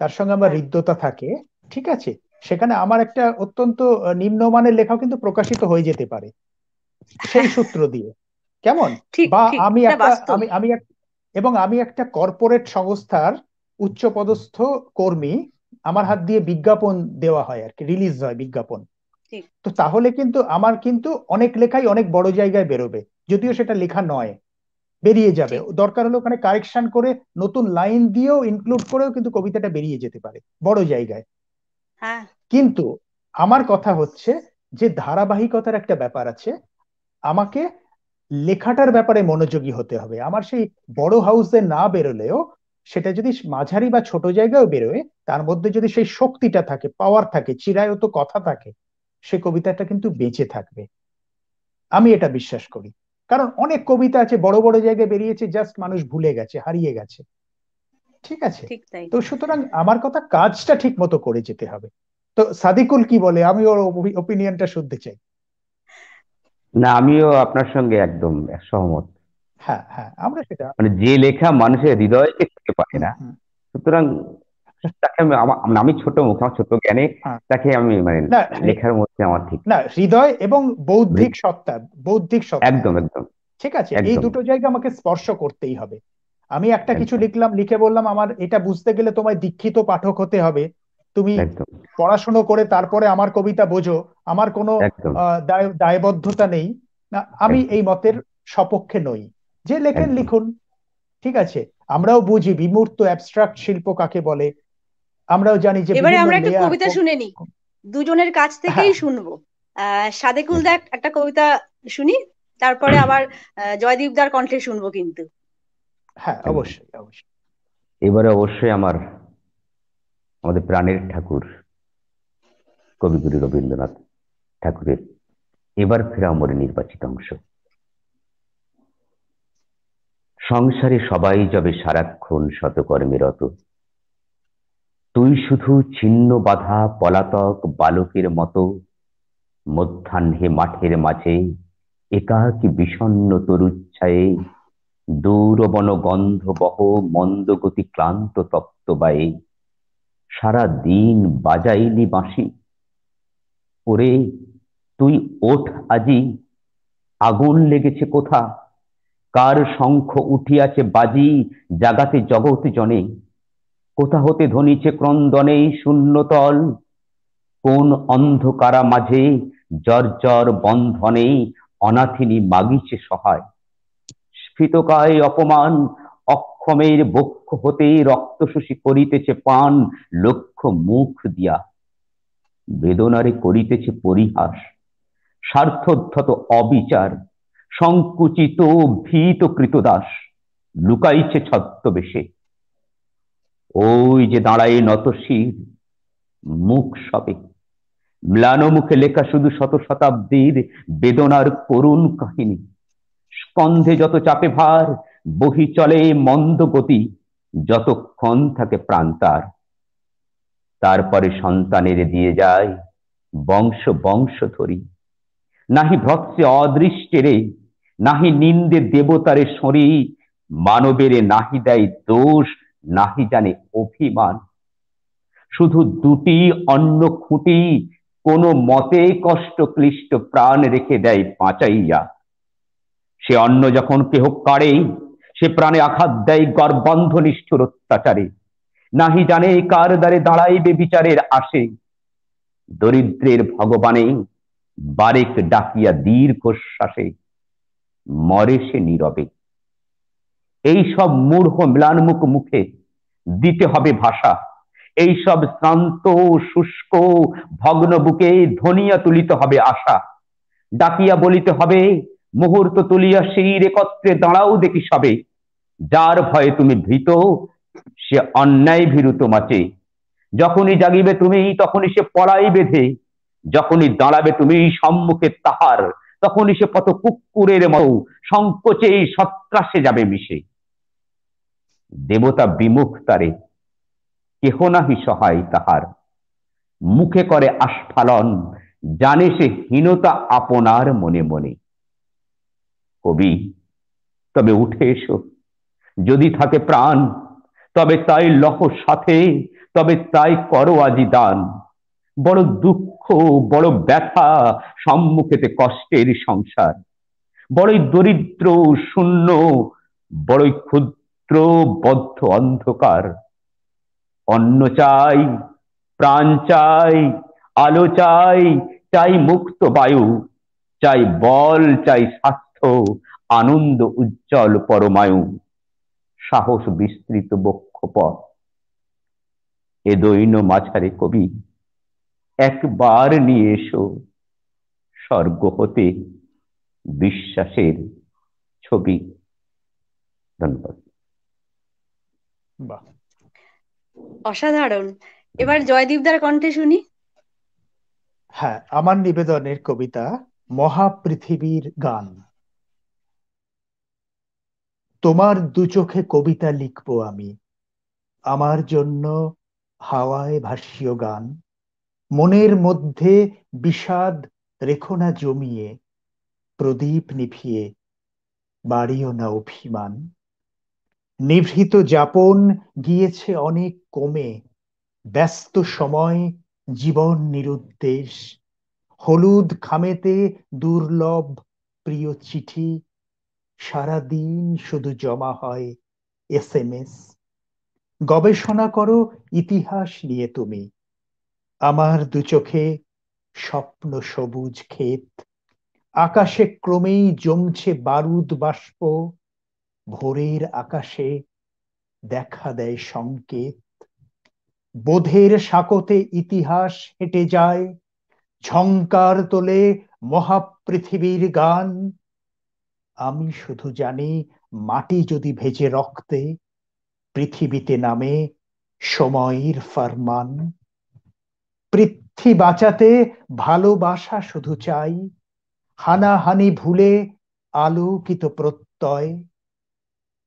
তার সঙ্গে আমার হ্যাঁ, হৃদ্যতা থাকে, ঠিক আছে, সেখানে আমার একটা অত্যন্ত নিম্নমানের লেখাও কিন্তু প্রকাশিত হয়ে যেতে পারে সেই হ্যাঁ, সূত্র দিয়ে। কেমন? ঠিক, বা ঠিক। আমি এটা একটা বাস্তব। এবং আমি একটা কর্পোরেট সংস্থার উচ্চপদস্থ কর্মী, আমার হাত দিয়ে বিজ্ঞাপন দেওয়া হয় আর কি, রিলিজ হয় বিজ্ঞাপন। ঠিক, তো তাহলে কিন্তু আমার কিন্তু অনেক লেখাই অনেক বড় জায়গায় বেরোবে, যদিও সেটা লেখা নয়, বেরিয়ে যাবে, ঠিক। দরকার হলে ওখানে কারেকশন করে নতুন লাইন দিয়েও ইনক্লুড করেও কিন্তু কবিতাটা বেরিয়ে যেতে পারে বড় জায়গায়। হ্যাঁ, কিন্তু আমার কথা হচ্ছে যে ধারাবাহিকতার একটা ব্যাপার আছে, আমাকে লেখাটার ব্যাপারে মনোযোগী হতে হবে। আমার সেই বড় হাউসে না বেরোলেও সেটা যদি মাঝারি বা ছোট জায়গায় বেরোয়, তার মধ্যে যদি সেই শক্তিটা থাকে, পাওয়ার থাকে, চিরায়ত কথা থাকে, সে কবিতাটা কিন্তু বেঁচে থাকবে। আমি এটা বিশ্বাস করি। কারণ অনেক কবিতা আছে বড় বড় জায়গায় বেরিয়েছে, জাস্ট মানুষ ভুলে গেছে, হারিয়ে গেছে, ঠিক আছে। ঠিক তাই। তো সুতরাং আমার কথা, কাজটা ঠিক মতো করে যেতে হবে। তো সাদিকুল কি বলে, আমি ওর ওপিনিয়নটা শুনতে চাই। না, আমিও আপনার সঙ্গে একদম সহমত। হ্যাঁ হ্যাঁ, আমরা সেটা মানে যে লেখা মানুষের হৃদয়কে ছুঁতে পারে হুম না, হুম সুতরাং তাকে আমি ছোট মুখ, আমার ছোট জ্ঞানে হ্যাঁ। তাকে আমি মানে না লেখার মধ্যে আমার ঠিক না, হৃদয় এবং বৌদ্ধিক বৃ- সত্তা, বৌদ্ধিক সত্তা, একদম একদম ঠিক আছে, এই একদম দুটো জায়গা আমাকে স্পর্শ করতেই হবে। আমি একটা কিছু একদম লিখলাম, লিখে বললাম আমার এটা বুঝতে গেলে তোমায় দীক্ষিত পাঠক হতে হবে, তুমি একদম পড়াশুনো করে তারপরে আমার কবিতা বোঝো, আমার কোনো একদম দায়বদ্ধতা নেই, না, আমি একদম এই মতের সপক্ষে নই। যে লেখেন একদম লিখুন, ঠিক আছে। আমরাও বুঝি বিমূর্ত অ্যাবস্ট্রাক্ট শিল্প কাকে বলে, আমরাও জানি যে এবারে বিভিন্ন আমরা একটা লেয়ার। কবিতা শুনে নিই, দুজনের কাছ থেকেই হ্যাঁ শুনবো। সাদেকুল দা একদম। একটা কবিতা শুনি, তারপরে আবার জয়দীপ দার কণ্ঠে শুনবো কিন্তু। হ্যাঁ, একদম। অবশ্যই অবশ্যই। এবারে অবশ্যই আমাদের প্রাণের ঠাকুর কবিগুরু রবীন্দ্রনাথ ঠাকুরের এবার ফেরা মরে নির্বাচিত অংশ। সংসারে সবাই যবে সারাক্ষণ শতকর্মে রত, তুই শুধু ছিন্ন বাধা পলাতক বালকের মতো মধ্যাহ্নে মাঠের মাঝে একাকী বিষণ্ণ তরুচ্ছায়ে দূরবন গন্ধবহ মন্দগতি ক্লান্ত তপ্তবায়ে সারা দিন বাজাইলি বাঁশি। ওরে তুই ওঠ আজি, আগুন লেগেছে কোথা, কার শঙ্খ উঠিয়াছে বাজি জাগাতে জগৎ জনে, কোথা হতে ধ্বনিছে ক্রন্দনে শূন্যতল, কোন অন্ধকারা মাঝে জর্জর বন্ধনে অনাথিনী মাগিছে সহায়, স্ফীতকায় অপমান অক্ষমের বক্ষ হতে রক্তশোষী করিতেছে পান লক্ষ মুখ দিয়া, বেদনারে করিতেছে পরিহাস স্বার্থোদ্ধত অবিচার, সংকুচিত ভীত কৃতদাস লুকাইছে ছদ্মবেশে, ওই যে দাঁড়ায় নতশির মুখ সবে, ম্লান মুখে লেখা শুধু শত শতাব্দীর বেদনার করুণ কাহিনী, স্কন্ধে যত চাপে ভার বহি চলে মন্দ গতি, যতক্ষণ থাকে প্রাণ তার, তারপরে সন্তানের দিয়ে যায় বংশ বংশ ধরি, নাহি ভ্রৎসে অদৃষ্টেরে, নাহি নিন্দে দেবতারে সরি, মানবেরে নাহি দেয় দোষ, নাহি জানে অভিমান, শুধু দুটি অন্ন খুঁটি কোন মতে কষ্ট ক্লিষ্ট প্রাণ রেখে দেয় বাঁচাইয়া, সে অন্ন যখন কেহ কাড়ে সে প্রাণে আঘাত দেয় গর্বান্ধ নিষ্ঠুর অত্যাচারে, নাহি জানে কার দ্বারে দাঁড়াইবে বিচারের আসে, দরিদ্রের ভগবানে বারেক ডাকিয়া দীর্ঘশ্বাসে মরে সে নীরবে। এই সব মূঢ় ম্লানমুখ মুখে দিতে হবে ভাষা, এই সব শ্রান্ত শুষ্ক ভগ্ন বুকে ধনিয়া তুলিতে হবে আশা, ডাকিয়া বলিতে হবে মুহূর্ত তুলিয়া সেই একত্রে দাঁড়াও দেখি সবে, যার ভয়ে তুমি ভীত সে অন্যায় ভীরু তোমাকে, যখনই জাগিবে তুমি তখনই সে পলাই বেঁধে, যখনই দাঁড়াবে তুমি সম্মুখে তাহার, তখনই সে পথ কুকুরের মতো সংকোচে সত্রাসে যাবে মিশে। দেবতা বিমুখ তারে, কেহ নাহি সহায় তাহার, মুখে করে আস্ফালন, জানে সে হীনতা আপনার মনে মনে। কবি, তবে উঠে এসো, যদি থাকে প্রাণ, তবে তাই লহ সাথে, তবে তাই করো আজি দান। বড় দুঃখ, বড় ব্যথা, সম্মুখেতে কষ্টের সংসার, বড়ই দরিদ্র শূন্য, বড়ই ক্ষুদ্র বদ্ধ অন্ধকার। অন্ন চাই, প্রাণ চাই, আলো চাই, চাই মুক্ত বায়ু, চাই বল, চাই স্বাস্থ্য, আনন্দ উজ্জ্বল পরমায়ু, সাহস বিস্তৃত বক্ষপথ। এ দৈন্য মাঝারে কবি, একবার নিয়ে এসো স্বর্গ হতে বিশ্বাসের ছবি। ধন্যবাদ। বাহ, অসাধারণ। এবার জয়দীপদার কণ্ঠে শুনি। হ্যাঁ, আমার নিবেদনের কবিতা মহাপৃথিবীর গান। তোমার দু চোখে কবিতা লিখবো আমি, আমার জন্য হাওয়ায় ভাসিও গান। মনের মধ্যে বিষাদ রেখো না জমিয়ে, প্রদীপ নিভিয়ে বাড়িও না অভিমান। নিভৃত যাপন গিয়েছে অনেক কমে, ব্যস্ত সময় জীবন নিরুদ্দেশ। হলুদ খামেতে দুর্লভ প্রিয় চিঠি, সারাদিন শুধু জমা হয় SMS। গবেষণা করো ইতিহাস নিয়ে তুমি, আমার দু চোখে স্বপ্ন সবুজ ক্ষেত। আকাশে ক্রমেই জমছে বারুদ বাষ্প, ভোরের আকাশে দেখা দেয় সংকেত। বোধের সাকতে ইতিহাস হেঁটে যায়, ঝংকার তোলে মহাপৃথিবীর গান। আমি শুধু জানি মাটি যদি ভেজে রক্তে, পৃথিবীতে নামে সময়ের ফরমান। পৃথ্বী বাঁচাতে ভালোবাসা শুধু চাই, হানাহানি ভুলে আলোকিত প্রত্যয়।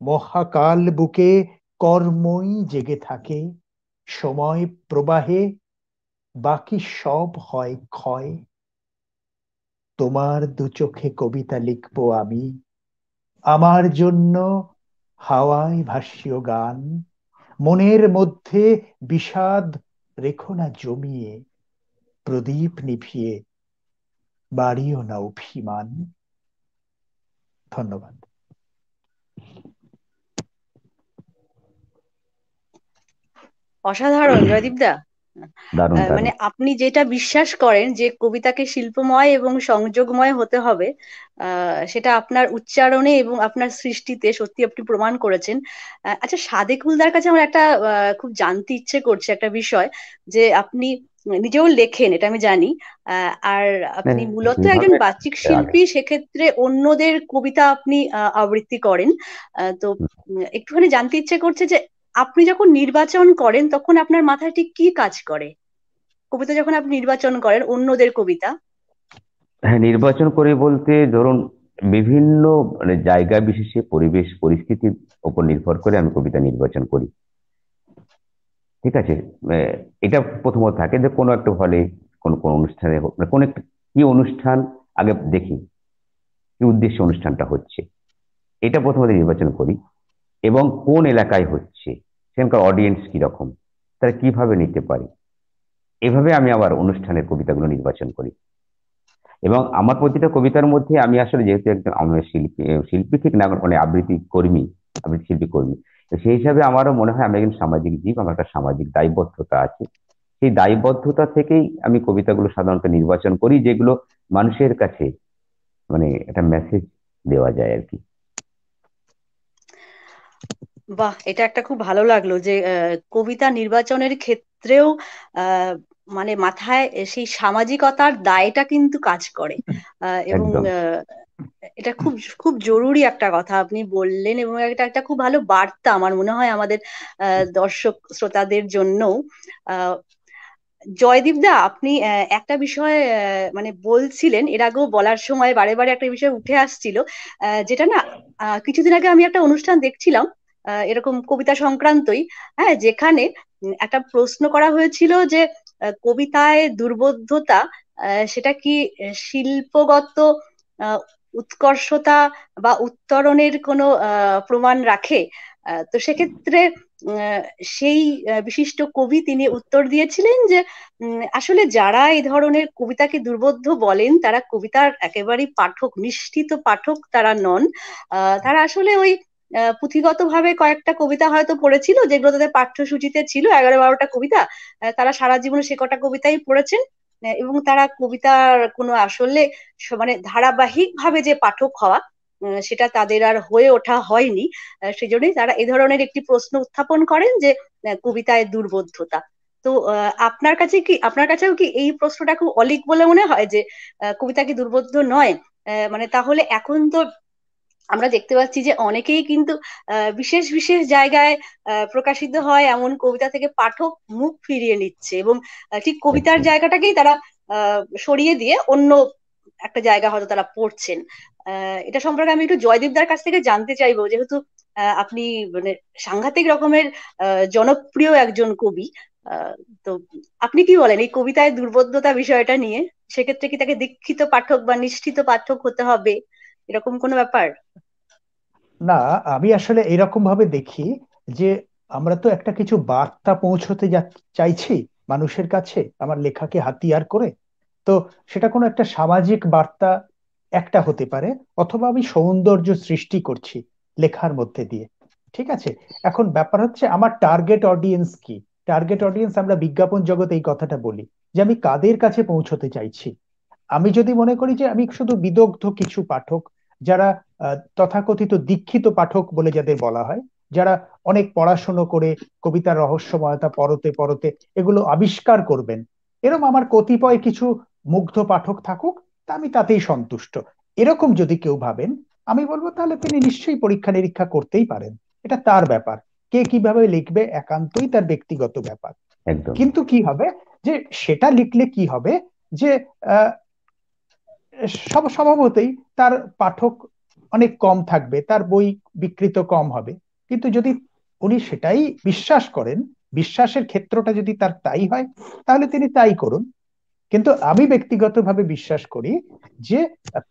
মহাকাল বুকে কর্মই জেগে থাকে, সময় প্রবাহে বাকি সব হয় ক্ষয়। তোমার দু চোখে কবিতা লিখবো আমি, আমার জন্য হাওয়ায় ভাসিও গান। মনের মধ্যে বিষাদ রেখো না জমিয়ে, প্রদীপ নিভিয়ে বাড়িও না অভিমান। ধন্যবাদ। অসাধারণ জয়দীপদা। দারুণ মানে দারুণ। আপনি যেটা বিশ্বাস করেন যে কবিতাকে শিল্পময় এবং সংযোগময় হতে হবে, সেটা আপনার উচ্চারণে এবং আপনার সৃষ্টিতে সত্যি আপনি প্রমাণ করেছেন। আচ্ছা, সাদেক হুলদার কাছে আমার একটা খুব জানতে ইচ্ছে করছে একটা বিষয়, যে আপনি নিজেও লেখেন, এটা আমি জানি, আর আপনি মূলত একজন কিভাবে বাচিক আগে শিল্পী, সেক্ষেত্রে অন্যদের কবিতা আপনি আবৃত্তি করেন। তো একটুখানি জানতে ইচ্ছে করছে যে আপনি যখন নির্বাচন করেন তখন আপনার মাথায় ঠিক কি কাজ করে, কবিতা যখন আপনি নির্বাচন করেন অন্যদের কবিতা? হ্যাঁ, নির্বাচন করে বলতে ধরুন বিভিন্ন মানে জায়গা বিশেষে পরিবেশ পরিস্থিতির উপর নির্ভর করে আমি কবিতা নির্বাচন করি। ঠিক আছে। আহ, এটা প্রথমত থাকে যে কোনো একটা হলে কোন কোন অনুষ্ঠানে হোক, মানে কোন একটা কি অনুষ্ঠান আগে দেখি, কি উদ্দেশ্যে অনুষ্ঠানটা হচ্ছে, এটা প্রথমত নির্বাচন করি। এবং কোন এলাকায় হচ্ছে, সেখানকার অডিয়েন্স কিরকম, তারা কিভাবে নিতে পারে, এভাবে আমি আবার অনুষ্ঠানের কবিতাগুলো নির্বাচন করি। এবং আমার প্রতিটা কবিতার মধ্যে আমি আসলে যেহেতু একজন আমি শিল্পী, শিল্পী ঠিক না, মানে আবৃত্তি কর্মী, আবৃত্তি শিল্পী কর্মী, তো সেই হিসাবে আমারও মনে হয় আমি একজন সামাজিক জীব, আমার একটা সামাজিক দায়বদ্ধতা আছে। সেই দায়বদ্ধতা থেকেই আমি কবিতাগুলো সাধারণত নির্বাচন করি, যেগুলো মানুষের কাছে মানে একটা মেসেজ দেওয়া যায় আর কি। বাহ, এটা একটা খুব ভালো লাগলো যে কবিতা নির্বাচনের ক্ষেত্রেও আহ, মানে মাথায় সেই সামাজিকতার দায়টা কিন্তু কাজ করে। এবং একদম এটা খুব খুব জরুরি একটা কথা আপনি বললেন, এবং এটা একটা খুব ভালো বার্তা আমার মনে হয় আমাদের দর্শক শ্রোতাদের জন্য। জয়দীপ দা, আপনি একটা বিষয় মানে বলছিলেন এর আগেও, বলার সময় বারে বারে একটা বিষয় উঠে আসছিল, যেটা না, কিছুদিন আগে আমি একটা অনুষ্ঠান দেখছিলাম এরকম কবিতা সংক্রান্তই, হ্যাঁ, যেখানে একটা প্রশ্ন করা হয়েছিল যে কবিতায় দুর্বোধ্যতা সেটা কি শিল্পগত আহ, উৎকর্ষতা বা উত্তরণের কোনো প্রমাণ রাখে? তো সেক্ষেত্রে আহ, সেই বিশিষ্ট কবি তিনি উত্তর দিয়েছিলেন যে আসলে যারা এই ধরনের কবিতাকে দুর্বোধ্য বলেন তারা কবিতার একেবারেই পাঠক, নিষ্ঠিত পাঠক তারা নন। তারা আসলে ওই পুঁথিগত ভাবে কয়েকটা কবিতা হয়তো পড়েছিল, যেগুলো তাদের পাঠ্যসূচিতে ছিল 11-12টা কবিতা। তারা সারা জীবনে সে কটা কবিতাই পড়েছেন, এবং তারা কবিতার কোনো আসলে মানে ধারাবাহিক ভাবে যে পাঠক হওয়া, সেটা তাদের আর হয়ে ওঠা হয়নি। সেজন্যই তারা এই ধরনের একটি প্রশ্ন উত্থাপন করেন যে কবিতায় দুর্বোধ্যতা। তো আপনার কাছেও কি এই প্রশ্নটা খুব অলীক বলে মনে হয় যে কবিতা কি দুর্বোধ্য নয়? মানে তাহলে এখন তো আমরা দেখতে পাচ্ছি যে অনেকেই কিন্তু বিশেষ বিশেষ জায়গায় প্রকাশিত হয় এমন কবিতা থেকে পাঠক মুখ ফিরিয়ে নিচ্ছে, এবং ঠিক কবিতার একদম। জায়গাটাকেই তারা সরিয়ে দিয়ে অন্য একটা জায়গা হয়তো তারা পড়ছেন। এটা সম্পর্কে আমি একটু জয়দীপদার কাছ থেকে জানতে চাইবো, যেহেতু আপনি মানে সাংঘাতিক রকমের জনপ্রিয় একজন কবি। আহ, তো আপনি কি বলেন এই কবিতায় দুর্বোধ্যতা বিষয়টা নিয়ে? সেক্ষেত্রে কি তাকে দীক্ষিত পাঠক বা নিষ্ঠিত পাঠক হতে হবে, এরকম কোনো ব্যাপার? না, আমি আসলে এরকম ভাবে দেখি যে আমরা তো একটা কিছু বার্তা পৌঁছতে চাইছি মানুষের কাছে আমার লেখাকে হাতিয়ার করে। তো সেটা কোনো একটা সামাজিক বার্তা একটা হতে পারে, অথবা আমি সৌন্দর্য সৃষ্টি করছি লেখার মধ্যে দিয়ে। ঠিক আছে, এখন ব্যাপার হচ্ছে আমার টার্গেট অডিয়েন্স কি। টার্গেট অডিয়েন্স আমরা বিজ্ঞাপন জগতে এই কথাটা বলি যে আমি কাদের কাছে পৌঁছতে চাইছি। আমি যদি মনে করি যে আমি শুধু বিদগ্ধ কিছু পাঠক, যারা তথাকথিত দীক্ষিত পাঠক বলে যাদের বলা হয়, যারা অনেক পড়াশুনো করে কবিতার রহস্যময়তা পরতে পরতে এগুলো আবিষ্কার করবেন, এরকম আমার কতিপয় কিছু মুগ্ধ পাঠক থাকুক, তা আমি তাতেই সন্তুষ্ট। এরকম যদি কেউ ভাবেন, আমি বলবো তাহলে তিনি নিশ্চয়ই পরীক্ষা নিরীক্ষা করতেই পারেন। এটা তার ব্যাপার, কে কিভাবে লিখবে একান্তই তার ব্যক্তিগত ব্যাপার। একদম। কিন্তু কি হবে, যে সেটা লিখলে কি হবে, যে স্বভাবতই তার পাঠক অনেক কম থাকবে, তার বই বিক্রিত কম হবে। কিন্তু যদি উনি সেটাই বিশ্বাস করেন, বিশ্বাসের ক্ষেত্রটা যদি তার তাই হয়, তাহলে তিনি তাই করুন। কিন্তু আমি ব্যক্তিগতভাবে বিশ্বাস করি যে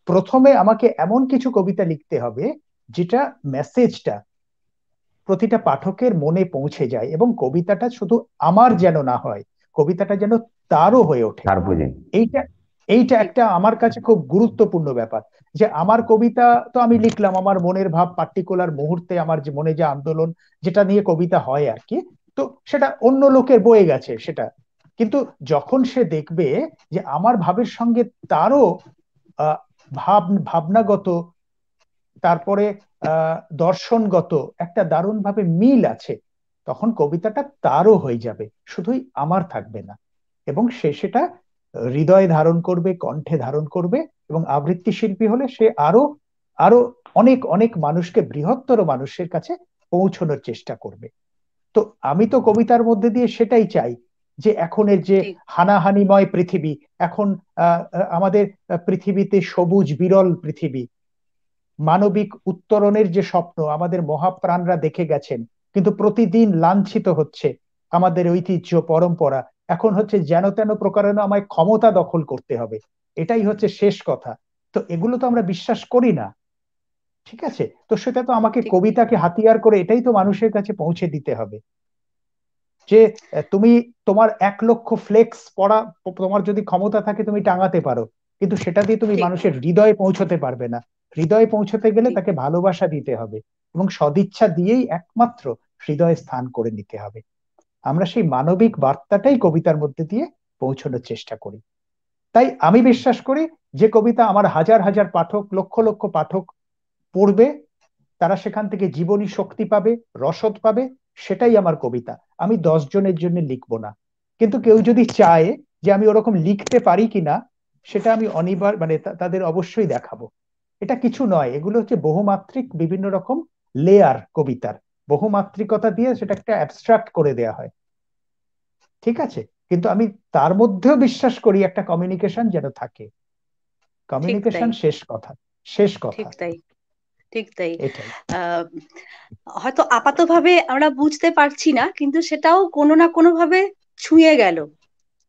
প্রথমে আমাকে এমন কিছু কবিতা লিখতে হবে যেটা মেসেজটা প্রতিটা পাঠকের মনে পৌঁছে যায়, এবং কবিতাটা শুধু আমার যেন না হয়, কবিতাটা যেন তারও হয়ে ওঠে। তার বুঝেন। এইটা এইটা ঠিক। একটা আমার কাছে খুব গুরুত্বপূর্ণ ব্যাপার। যে আমার কবিতা তো আমি লিখলাম আমার মনের ভাব, পার্টিকুলার মুহূর্তে আমার যে মনে যে আন্দোলন, যেটা নিয়ে কবিতা হয় আর কি, তো সেটা অন্য লোকের বয়ে গেছে সেটা। কিন্তু যখন সে দেখবে যে আমার ভাবের সঙ্গে তারও আহ ভাবনাগত, তারপরে দর্শনগত একটা দারুণ ভাবে মিল আছে, তখন কবিতাটা তারও হয়ে যাবে, শুধুই আমার থাকবে না। এবং সে সেটা হৃদয়ে ধারণ করবে, কণ্ঠে ধারণ করবে, এবং আবৃত্তি শিল্পী হলে সে আরো আরো অনেক অনেক মানুষকে, বৃহত্তর মানুষের কাছে পৌঁছানোর চেষ্টা করবে। তো আমি তো কবিতার মধ্যে দিয়ে সেটাই চাই, যে এখনের যে ঠিক। হানাহানিময় পৃথিবী, এখন আমাদের পৃথিবীতে সবুজ বিরল পৃথিবী, মানবিক উত্তরণের যে স্বপ্ন আমাদের মহাপ্রাণরা দেখে গেছেন, কিন্তু প্রতিদিন লাঞ্ছিত হচ্ছে আমাদের ঐতিহ্য পরম্পরা। এখন হচ্ছে যেন তেন প্রকারেণ আমায় ক্ষমতা দখল করতে হবে, এটাই হচ্ছে শেষ কথা। তো এগুলো তো আমরা বিশ্বাস করি না। ঠিক আছে, তো সেটা তো আমাকে ঠিক। কবিতাকে হাতিয়ার করে এটাই তো মানুষের কাছে পৌঁছে দিতে হবে। যে তুমি তোমার 1 লক্ষ ফ্লেক্স পড়া, তোমার যদি ক্ষমতা থাকে তুমি টাঙাতে পারো, কিন্তু সেটা দিয়ে তুমি ঠিক। মানুষের হৃদয়ে পৌঁছতে পারবে না। হৃদয়ে পৌঁছতে গেলে ঠিক। তাকে ভালোবাসা দিতে হবে, এবং সদিচ্ছা দিয়েই একমাত্র হৃদয়ে স্থান করে নিতে হবে। আমরা সেই মানবিক বার্তাটাই কবিতার মধ্যে দিয়ে পৌঁছানোর চেষ্টা করি। তাই আমি বিশ্বাস করি যে কবিতা আমার হাজার হাজার পাঠক, লক্ষ লক্ষ পাঠক পড়বে, তারা সেখান থেকে জীবনী শক্তি পাবে, রসদ পাবে, সেটাই আমার কবিতা। আমি 10 জনের জন্য লিখবো না। কিন্তু কেউ যদি চায় যে আমি ওরকম লিখতে পারি কিনা, সেটা আমি অনিবার মানে তাদের অবশ্যই দেখাবো। এটা কিছু নয়, এগুলো হচ্ছে বহুমাত্রিক বিভিন্ন রকম লেয়ার কবিতার। বহুমাত্রিকতা দিয়ে সেটা একটা অ্যাবস্ট্রাক্ট করে দেয়া হয়, ঠিক আছে, কিন্তু আমি তার মধ্যেও বিশ্বাস করি একটা কমিউনিকেশন যেন থাকে। ঠিক তাই, কমিউনিকেশন শেষ কথা, শেষ কথা, ঠিক তাই, ঠিক তাই। এটাই। আহ হয়তো আপাতভাবে আমরা বুঝতে পারছি না, কিন্তু সেটাও কোনো না কোনো ভাবে ছুঁয়ে গেল।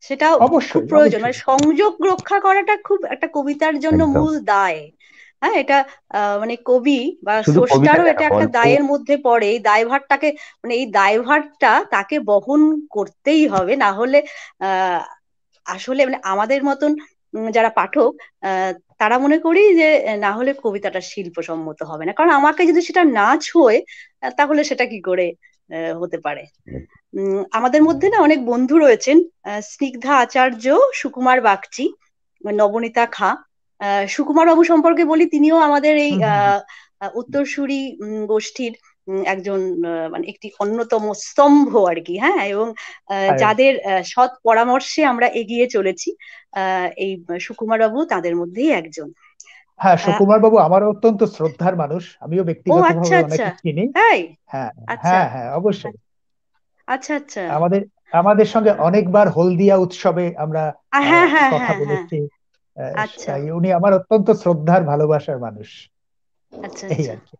সেটাও খুব অবশ্যই প্রয়োজন, মানে অবশ্যই। সংযোগ রক্ষা করাটা খুব একটা কবিতার জন্য একদম। মূল দায়। হ্যাঁ, এটা মানে কবি বা শুধু কবিতা স্রষ্টারও কেন, এটা একটা গল্প। দায়ের মধ্যে পড়ে। এই দায়ভারটাকে, মানে এই দায়ভারটা তাকে বহন করতেই হবে, না হলে আহ আসলে মানে আমাদের মতন যারা পাঠক, আহ তারা মনে করি যে না হলে কবিতাটা শিল্পসম্মত হবে না, কারণ আমাকে যদি সেটা না ছোঁয় তাহলে সেটা কি করে হতে পারে। আমাদের মধ্যে না অনেক বন্ধু রয়েছেন, স্নিগ্ধা আচার্য, সুকুমার বাগচি, নবনীতা খাঁ। সুকুমার বাবু সম্পর্কে বলি, তিনিও আমাদের এই হুম হুম হুম। উত্তরসূরি গোষ্ঠীর একজন, মানে একটি অন্যতম স্তম্ভ আর কি। হ্যাঁ, এবং আর যাদের সৎ পরামর্শে আমরা এগিয়ে চলেছি, এই সুকুমার বাবু তাদের মধ্যেই একজন। হ্যাঁ, আহ, সুকুমার বাবু আমার অত্যন্ত শ্রদ্ধার মানুষ, আমিও ও আচ্ছা ব্যক্তিগতভাবে আচ্ছা, ওনাকে চিনি। তাই? হ্যাঁ আচ্ছা হ্যাঁ হ্যাঁ, অবশ্যই। আচ্ছা আচ্ছা। আমাদের আমাদের সঙ্গে অনেকবার হলদিয়া উৎসবে আমরা হ্যাঁ হ্যাঁ কথা হ্যাঁ হ্যাঁ। বলেছি। আচ্ছা তাই উনি আমার অত্যন্ত শ্রদ্ধার ভালোবাসার মানুষ, আচ্ছা এই আচ্ছা আর কি।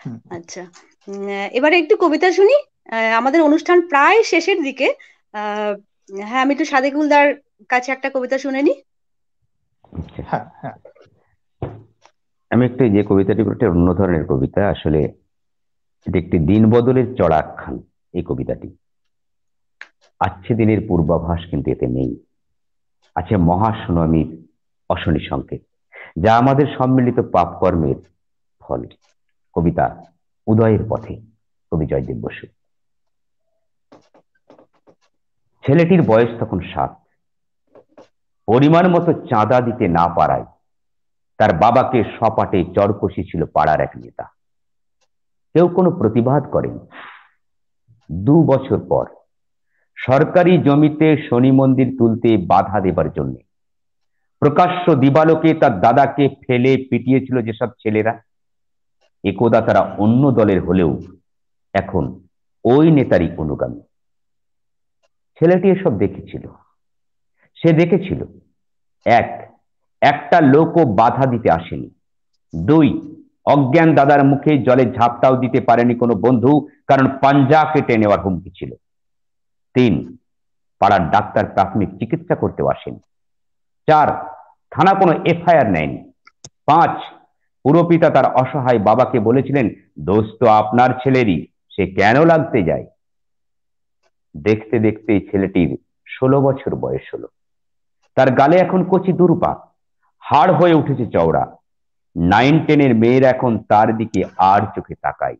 হুম। আচ্ছা। এবারে একটু কবিতা শুনি। আমাদের অনুষ্ঠান প্রায় শেষের দিকে। আহ হ্যাঁ, আমি একটু সাদেকুলদার কাছে একটা কবিতা শুনে নি। আচ্ছা, হ্যাঁ হ্যাঁ। আমি একটু যে কবিতাটি বলতে, অন্য ধরনের কবিতা আসলে। এটি একটি দিন বদলের চড়া আখ্যান, এই কবিতাটি। আচ্ছে দিনের পূর্বাভাস কিন্তু এতে নেই, আছে মহা সুনামির অশনি সংকেত, যা আমাদের সম্মিলিত পাপ কর্মের ফল। কবিতা উদয়ের পথে, কবি জয়দেব বসু। ছেলেটির বয়স তখন 7। পরিমাণ মতো চাঁদা দিতে না পারায় তার বাবাকে সপাটে চড় কষিয়েছিল পাড়ার এক নেতা। কেউ কোনো প্রতিবাদ করেনি। 2 বছর পর সরকারি জমিতে শনি মন্দির তুলতে বাধা দেবার জন্য প্রকাশ্য দিবালোকে তার দাদাকে ফেলে পিটিয়েছিল যেসব ছেলেরা, একদা তারা অন্য দলের হলেও এখন ওই নেতারই অনুগামী। ছেলেটি এসব দেখেছিল। সে দেখেছিল, এক, একটা লোকও বাধা দিতে আসেনি। 2, অজ্ঞান দাদার মুখে জলে ঝাপটাও দিতে পারেনি কোনো বন্ধু, কারণ পাঞ্জা কেটে নেওয়ার হুমকি ছিল। 3, পাড়ার ডাক্তার প্রাথমিক চিকিৎসা করতেও আসেনি। 4, থানা কোনো এফআইআর নেয়নি। 5, পুরপিতা তার অসহায় বাবাকে বলেছিলেন, দোষ তো আপনার ছেলেরই, সে কেন লাগতে যায়। দেখতে দেখতে ছেলেটির 16 বছর বয়স হলো। তার গালে এখন কচি দুর্পা, হাড় হয়ে উঠেছে চওড়া। 9-10 মেয়েরা এখন তার দিকে আর চোখে তাকায়,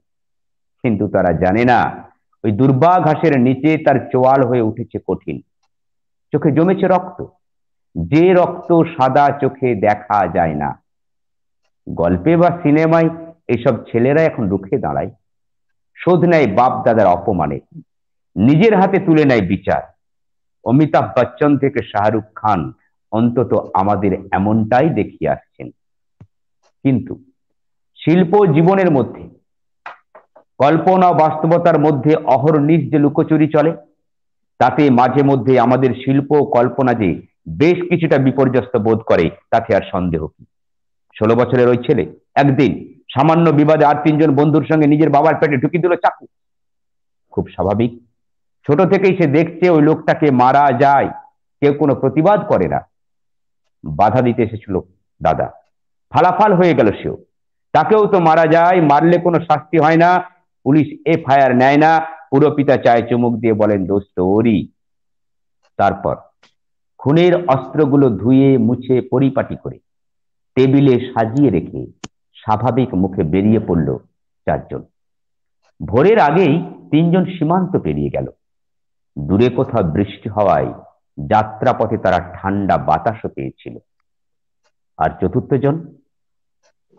কিন্তু তারা জানে না ওই দুর্বা ঘাসের নিচে তার চোয়াল হয়ে উঠেছে কঠিন। চোখে জমেছে রক্ত, যে রক্ত সাদা চোখে দেখা যায় না। গল্পে বা সিনেমায় এইসব ছেলেরা এখন রুখে দাঁড়ায়, শোধ নেয় বাপ দাদার অপমানে, নিজের হাতে তুলে নেয় বিচার। অমিতাভ বচ্চন থেকে শাহরুখ খান অন্তত আমাদের এমনটাই দেখিয়ে আসছেন। কিন্তু শিল্প জীবনের মধ্যে, কল্পনা বাস্তবতার মধ্যে অহর্নিশ যে লুকোচুরি চলে, তাতে মাঝে মধ্যে আমাদের শিল্প কল্পনা যে বেশ কিছুটা বিপর্যস্ত বোধ করে, তাতে আর সন্দেহ কি। 16 বছরের ওই ছেলে একদিন সামান্য বিবাদে আর 3জন বন্ধুর সঙ্গে নিজের বাবার পেটে ঢুকিয়ে দিল চাকু। খুব স্বাভাবিক, ছোট থেকেই সে দেখছে ওই লোকটাকে মারা যায়, কেউ কোনো প্রতিবাদ করে না। বাধা দিতে এসেছিল দাদা, ফালাফাল হয়ে গেল সেও। তাকেও তো মারা যায়, মারলে কোনো শাস্তি হয় না, পুলিশ এফআইআর নেয় না, পুরপিতা চায় চুমুক দিয়ে বলেন দোষ তো ওরই। তারপর খুনের অস্ত্রগুলো ধুয়ে মুছে পরিপাটি করে টেবিলে সাজিয়ে রেখে স্বাভাবিক মুখে বেরিয়ে পড়ল 4জন। ভোরের আগেই 3জন সীমান্ত পেরিয়ে গেল। দূরে কোথাও বৃষ্টি হওয়ায় যাত্রাপথে তারা ঠান্ডা বাতাসও পেয়েছিল। আর 4র্থ জন,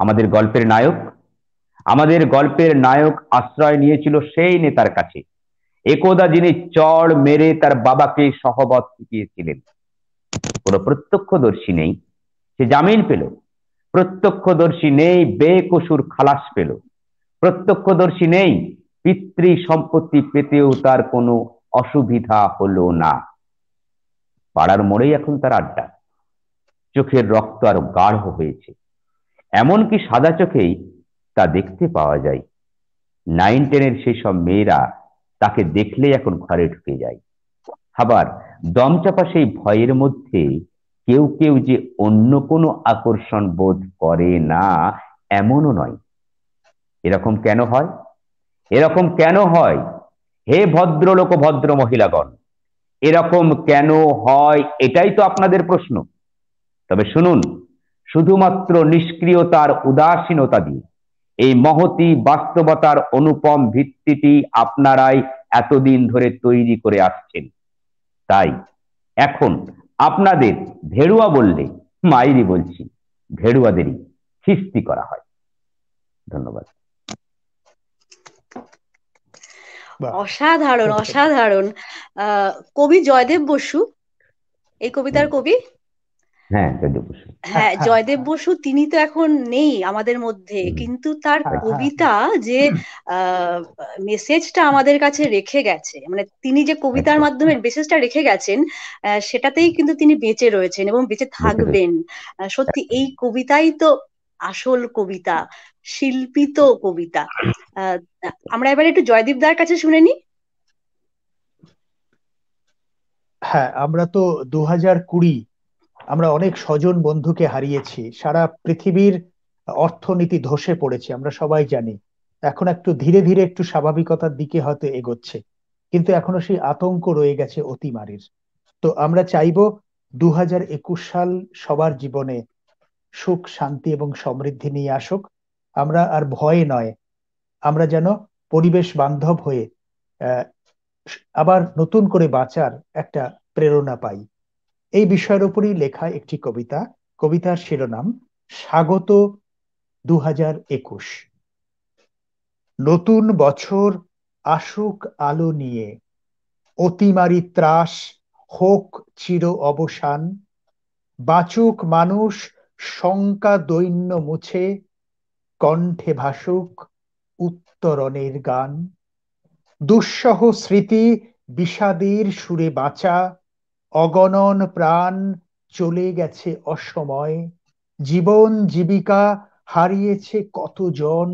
আমাদের গল্পের নায়ক। আমাদের গল্পের নায়ক আশ্রয় নিয়েছিল সেই নেতার কাছে, একদা যিনি চড় মেরে তার বাবাকে সহবত শিখিয়েছিলেন। কোনো প্রত্যক্ষদর্শী নেই, সে জামিন পেল। প্রত্যক্ষদর্শী নেই, বেকসুর খালাস পেল। প্রত্যক্ষদর্শী নেই, পিতৃ সম্পত্তি পেতেও তার কোনো অসুবিধা হলো না। পাড়ার মোড়েই এখন তার আড্ডা, চোখের রক্ত আরো গাঢ় হয়েছে, এমনকি সাদা চোখেই তা দেখতে পাওয়া যায়। 9-10-এর সেই সব মেয়েরা তাকে দেখলেই এখন ঘরে ঢুকে যায়। আবার দমচাপা সেই ভয়ের মধ্যে কেউ কেউ যে অন্য কোনো আকর্ষণ বোধ করে না এমনও নয়। এরকম কেন হয়? এরকম কেন হয় হে ভদ্রলোক ও ভদ্র মহিলাগণ? এরকম কেন হয় এটাই তো আপনাদের প্রশ্ন। তবে শুনুন, শুধুমাত্র নিষ্ক্রিয়তার উদাসীনতা দিয়ে এই মহতী বাস্তবতার অনুপম ভিত্তিটি আপনারাই এতদিন ধরে তৈরি করে আসছেন। তাই এখন আপনাদের ভেড়ুয়া বললে মাইরি বলছি, ভেড়ুয়াদেরই খিস্তি করা হয়। ধন্যবাদ। অসাধারণ অসাধারণ। কবি জয়দেব বসু এই কবিতার কবি। হ্যাঁ, জয়দেব বসু। হ্যাঁ, জয়দেব বসু তিনি তো এখন নেই আমাদের মধ্যে, কিন্তু তার কবিতা যে মেসেজটা আমাদের কাছে রেখে গেছে, মানে তিনি যে কবিতার মাধ্যমে মেসেজটা রেখে গেছেন, সেটাতেই কিন্তু তিনি বেঁচে রয়েছেন এবং বেঁচে থাকবেন। সত্যি এই কবিতাই তো আসল কবিতা, শিল্পিত কবিতা। আমরা এবার একটু জয়দীপ দার কাছে শুনে নি। হ্যাঁ, আমরা তো 2020 আমরা অনেক স্বজন বন্ধুকে হারিয়েছি, সারা পৃথিবীর অর্থনীতি ধসে পড়েছে, আমরা সবাই জানি। এখন একটু ধীরে ধীরে একটু স্বাভাবিকতার দিকে হয়তো এগোচ্ছে, কিন্তু এখনো সেই আতঙ্ক রয়ে গেছে অতিমারির। তো আমরা চাইবো 2021 সাল সবার জীবনে সুখ, শান্তি এবং সমৃদ্ধি নিয়ে আসুক। আমরা আর ভয়ে নয়, আমরা যেন পরিবেশ বান্ধব হয়ে আবার নতুন করে বাঁচার একটা প্রেরণা পাই। এই বিষয়ের উপরই লেখা একটি কবিতা। কবিতার শিরোনাম স্বাগত 2021। নতুন বছর আসুক আলো নিয়ে, অতিমারি ত্রাস হোক চির অবসান, বাঁচুক মানুষ শঙ্কা দৈন্য মুছে, কণ্ঠে ভাসুক উত্তরণের গান। দুঃসহ স্মৃতি বিষাদের সুরে বাঁচা, অগণন প্রাণ চলে গেছে অসময়, জীবন জীবিকা হারিয়েছে কতজন,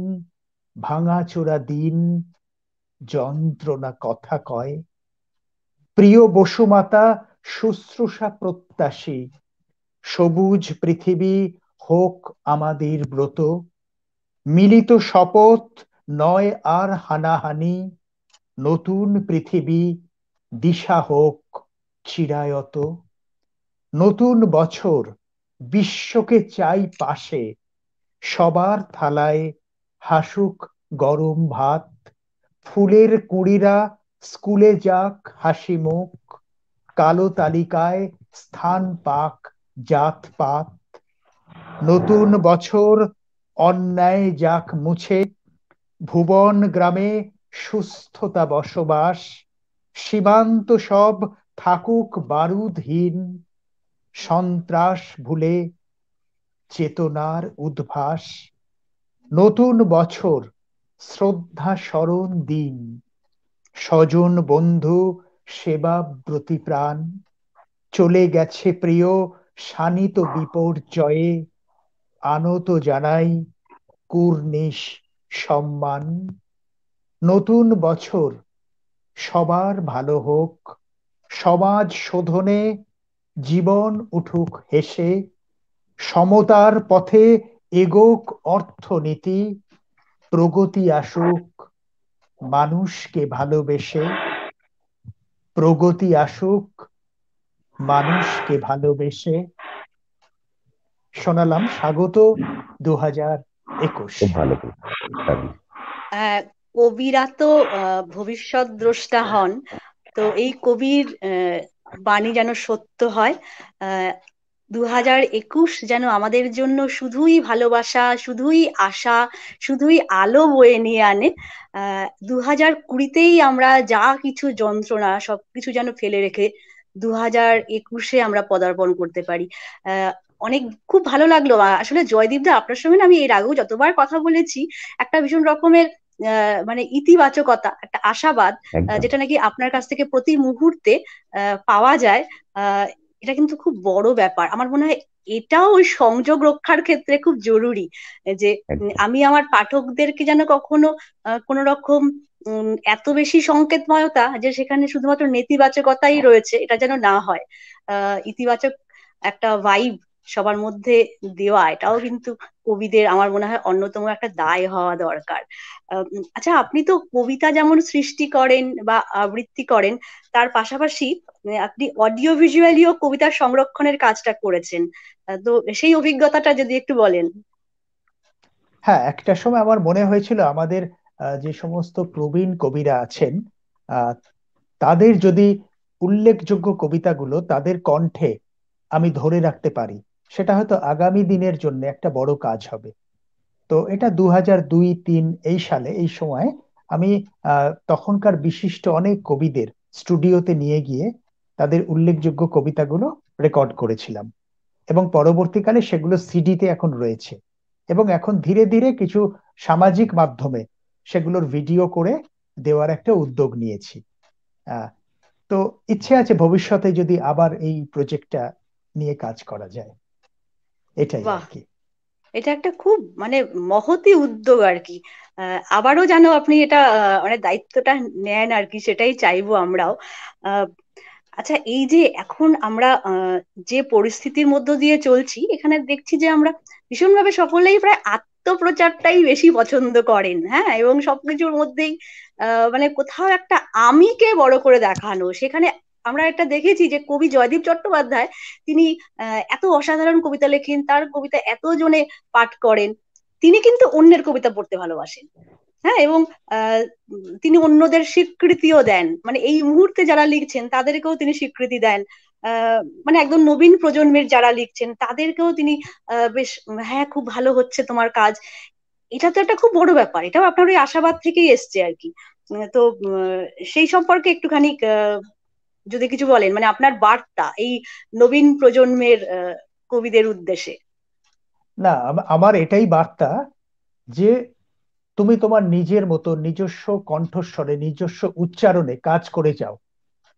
ভাঙাচোরা দিন যন্ত্রণা কথা কয়। প্রিয় বসুমাতা শুশ্রূষা প্রত্যাশী, সবুজ পৃথিবী হোক আমাদের ব্রত, মিলিত শপথ নয় আর হানাহানি, নতুন পৃথিবী দিশা হোক চিরায়ত। নতুন বছর বিশ্বকে চাই পাশে, সবার থালায় হাসুক গরম ভাত, ফুলের কুঁড়িরা স্কুলে যাক হাসি মুখ, কালো তালিকায় স্থান পাক জাতপাত। নতুন বছর অন্যায় যাক মুছে, ভুবন গ্রামে সুস্থতা বসবাস, সীমান্ত সব থাকুক বারুদহীন, সন্ত্রাস ভুলে চেতনার উদ্ভাস। নতুন বছর শ্রদ্ধা স্মরণ দিন, স্বজন বন্ধু সেবা ব্রতী প্রাণ, চলে গেছে প্রিয় শানিত বিপর্যয়ে, আনত জানাই কুর্নিশ সম্মান। নতুন বছর সবার ভালো হোক, সমাজ শোধনে জীবন উঠুক হেসে, সমতার পথে এগোক অর্থনীতি, প্রগতি আসুক মানুষকে ভালোবেসে, প্রগতি আসুক মানুষকে ভালোবেসে। শোনালাম স্বাগত 2021। ভালো। কবিরা তো ভবিষ্যৎ দ্রষ্টা হন, তো এই কবির বাণী যেন সত্য হয়। 2021 যেন আমাদের জন্য শুধুই ভালোবাসা, শুধুই আশা, শুধুই আলো বয়ে নিয়ে আনে। 2020তেই আমরা যা কিছু যন্ত্রণা সবকিছু যেন ফেলে রেখে 2021-এ আমরা পদার্পণ করতে পারি। অনেক খুব ভালো লাগলো। আসলে জয়দীপ দা, আপনার সঙ্গে না আমি এর আগেও যতবার কথা বলেছি, একটা ভীষণ রকমের মানে ইতিবাচকতা, একটা আশাবাদ, একদম। যেটা নাকি আপনার কাছ থেকে প্রতি মুহূর্তে পাওয়া যায়। আহ এটা কিন্তু খুব বড় ব্যাপার আমার মনে হয়। এটাও ওই সংযোগ রক্ষার ক্ষেত্রে খুব জরুরি, যে একদম। আমি আমার পাঠকদেরকে যেন কখনো কোনো রকম এত বেশি সংকেতময়তা যে সেখানে শুধুমাত্র নেতিবাচকতাই রয়েছে, এটা যেন না হয়। ইতিবাচক একটা ভাইব সবার মধ্যে দেওয়া, এটাও কিন্তু কবিদের আমার মনে হয় অন্যতম একটা দায় হওয়া দরকার। আচ্ছা, আপনি তো কবিতা যেমন সৃষ্টি করেন বা আবৃত্তি করেন, তার পাশাপাশি আপনি অডিও ভিজুয়ালিও কবিতার সংরক্ষণের কাজটা করেছেন। তো সেই অভিজ্ঞতাটা যদি একটু বলেন। হ্যাঁ, একটা সময় আমার মনে হয়েছিল আমাদের যে সমস্ত প্রবীণ কবিরা আছেন, আহ, তাদের যদি উল্লেখযোগ্য কবিতাগুলো তাদের কণ্ঠে আমি ধরে রাখতে পারি, সেটা হয়তো আগামী দিনের জন্য একটা বড় কাজ হবে। তো এটা 2002-3 এই সালে এই সময় আমি তখনকার বিশিষ্ট অনেক কবিদের স্টুডিওতে নিয়ে গিয়ে তাদের উল্লেখযোগ্য কবিতাগুলো রেকর্ড করেছিলাম, এবং পরবর্তীকালে সেগুলো সিডিতে এখন রয়েছে। এবং এখন ধীরে ধীরে কিছু সামাজিক মাধ্যমে সেগুলোর ভিডিও করে দেওয়ার একটা উদ্যোগ নিয়েছি। আহ, তো ইচ্ছে আছে ভবিষ্যতে যদি আবার এই প্রজেক্টটা নিয়ে কাজ করা যায়, এটাই আর বাহ, কি। এটা একটা খুব মানে মহতি উদ্যোগ আর কি। আবারও যেন আপনি এটা মানে দায়িত্বটা নেন আর কি, সেটাই চাইবো আমরাও। আহ, আচ্ছা, এই যে এখন আমরা যে পরিস্থিতির মধ্য দিয়ে চলছি, এখানে দেখছি যে আমরা ভীষণভাবে সকলেই প্রায় আত্মপ্রচারটাই বেশি পছন্দ করেন, হ্যাঁ, এবং সবকিছুর মধ্যেই মানে কোথাও একটা আমিকে বড় করে দেখানো। সেখানে আমরা একটা দেখেছি যে কবি জয়দীপ চট্টোপাধ্যায়, তিনি এত অসাধারণ কবিতা লেখেন, তার কবিতা এত জনে পাঠ করেন। তিনি কিন্তু অন্যের কবিতা পড়তে ভালোবাসেন, হ্যাঁ, এবং তিনি অন্যদের স্বীকৃতিও দেন, মানে এই মুহূর্তে যারা লিখছেন তাদেরকেও তিনি স্বীকৃতি দেন। মানে একদম নবীন প্রজন্মের যারা লিখছেন তাদেরকেও তিনি বেশ, হ্যাঁ, খুব ভালো হচ্ছে তোমার কাজ। এটা তো একটা খুব বড় ব্যাপার, এটাও আপনার ওই আশাবাদ থেকেই এসছে আর কি। তো সেই সম্পর্কে একটুখানি যদি কিছু বলেন, মানে আপনার বার্তা এই নবীন প্রজন্মের কবিদের উদ্দেশ্যে। না, আমার এটাই বার্তা যে তুমি তোমার নিজের মতো নিজস্ব কণ্ঠস্বরে নিজস্ব উচ্চারণে কাজ করে যাও,